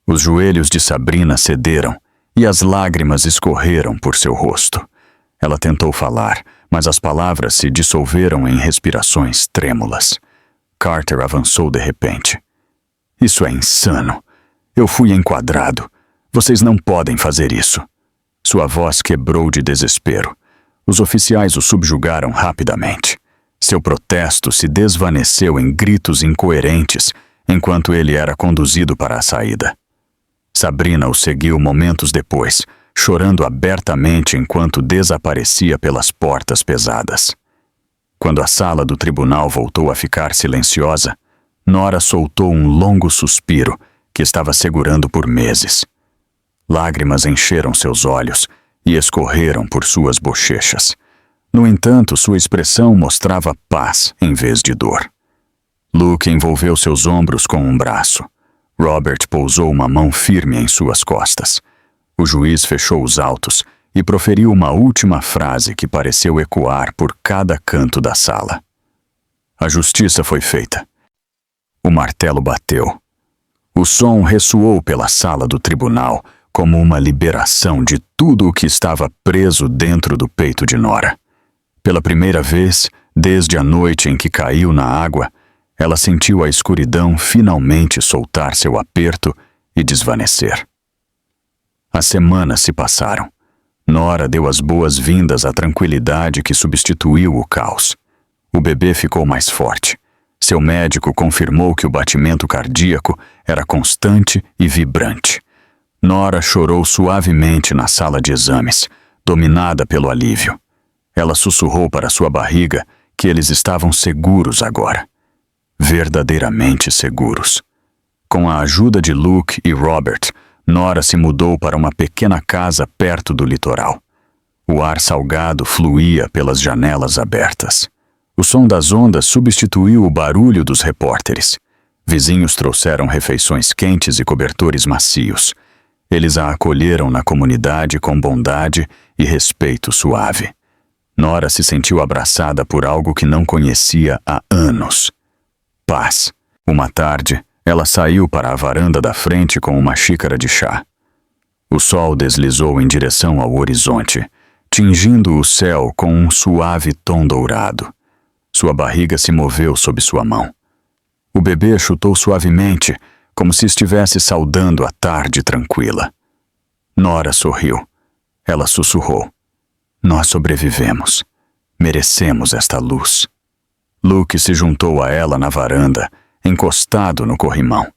Os joelhos de Sabrina cederam e as lágrimas escorreram por seu rosto. Ela tentou falar, mas as palavras se dissolveram em respirações trêmulas. Carter avançou de repente. Isso é insano. Eu fui enquadrado. Vocês não podem fazer isso. Sua voz quebrou de desespero. Os oficiais o subjugaram rapidamente. Seu protesto se desvaneceu em gritos incoerentes enquanto ele era conduzido para a saída. Sabrina o seguiu momentos depois, chorando abertamente enquanto desaparecia pelas portas pesadas. Quando a sala do tribunal voltou a ficar silenciosa, Nora soltou um longo suspiro que estava segurando por meses. Lágrimas encheram seus olhos e escorreram por suas bochechas. No entanto, sua expressão mostrava paz em vez de dor. Luke envolveu seus ombros com um braço. Robert pousou uma mão firme em suas costas. O juiz fechou os autos e proferiu uma última frase que pareceu ecoar por cada canto da sala. A justiça foi feita. O martelo bateu. O som ressoou pela sala do tribunal como uma liberação de tudo o que estava preso dentro do peito de Nora. Pela primeira vez, desde a noite em que caiu na água, ela sentiu a escuridão finalmente soltar seu aperto e desvanecer. As semanas se passaram. Nora deu as boas-vindas à tranquilidade que substituiu o caos. O bebê ficou mais forte. Seu médico confirmou que o batimento cardíaco era constante e vibrante. Nora chorou suavemente na sala de exames, dominada pelo alívio. Ela sussurrou para sua barriga que eles estavam seguros agora. Verdadeiramente seguros. Com a ajuda de Luke e Robert, Nora se mudou para uma pequena casa perto do litoral. O ar salgado fluía pelas janelas abertas. O som das ondas substituiu o barulho dos repórteres. Vizinhos trouxeram refeições quentes e cobertores macios. Eles a acolheram na comunidade com bondade e respeito suave. Nora se sentiu abraçada por algo que não conhecia há anos. Paz. Uma tarde, ela saiu para a varanda da frente com uma xícara de chá. O sol deslizou em direção ao horizonte, tingindo o céu com um suave tom dourado. Sua barriga se moveu sob sua mão. O bebê chutou suavemente, como se estivesse saudando a tarde tranquila. Nora sorriu. Ela sussurrou. Nós sobrevivemos. Merecemos esta luz. Luke se juntou a ela na varanda, encostado no corrimão.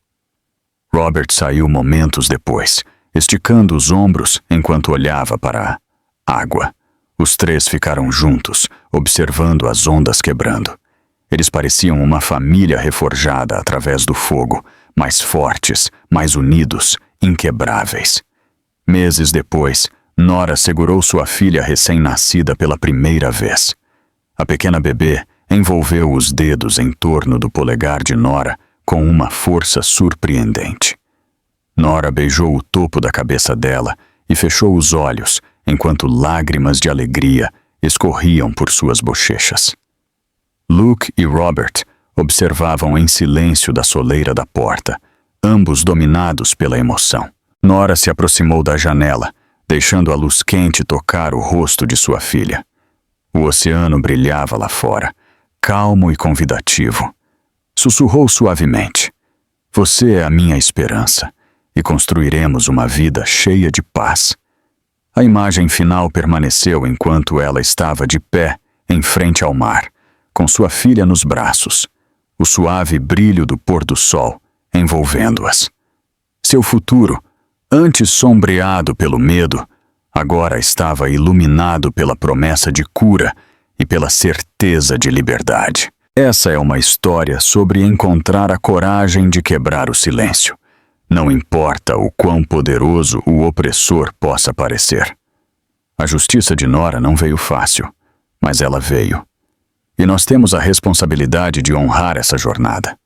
Robert saiu momentos depois, esticando os ombros enquanto olhava para a água. Os três ficaram juntos, observando as ondas quebrando. Eles pareciam uma família reforjada através do fogo, mais fortes, mais unidos, inquebráveis. Meses depois, Nora segurou sua filha recém-nascida pela primeira vez. A pequena bebê envolveu os dedos em torno do polegar de Nora com uma força surpreendente. Nora beijou o topo da cabeça dela e fechou os olhos enquanto lágrimas de alegria escorriam por suas bochechas. Luke e Robert observavam em silêncio da soleira da porta, ambos dominados pela emoção. Nora se aproximou da janela, deixando a luz quente tocar o rosto de sua filha. O oceano brilhava lá fora, calmo e convidativo. Sussurrou suavemente: "Você é a minha esperança, e construiremos uma vida cheia de paz." A imagem final permaneceu enquanto ela estava de pé, em frente ao mar, com sua filha nos braços, o suave brilho do pôr-do-sol envolvendo-as. Seu futuro, antes sombreado pelo medo, agora estava iluminado pela promessa de cura e pela certeza de liberdade. Essa é uma história sobre encontrar a coragem de quebrar o silêncio. Não importa o quão poderoso o opressor possa parecer. A justiça de Nora não veio fácil, mas ela veio. E nós temos a responsabilidade de honrar essa jornada.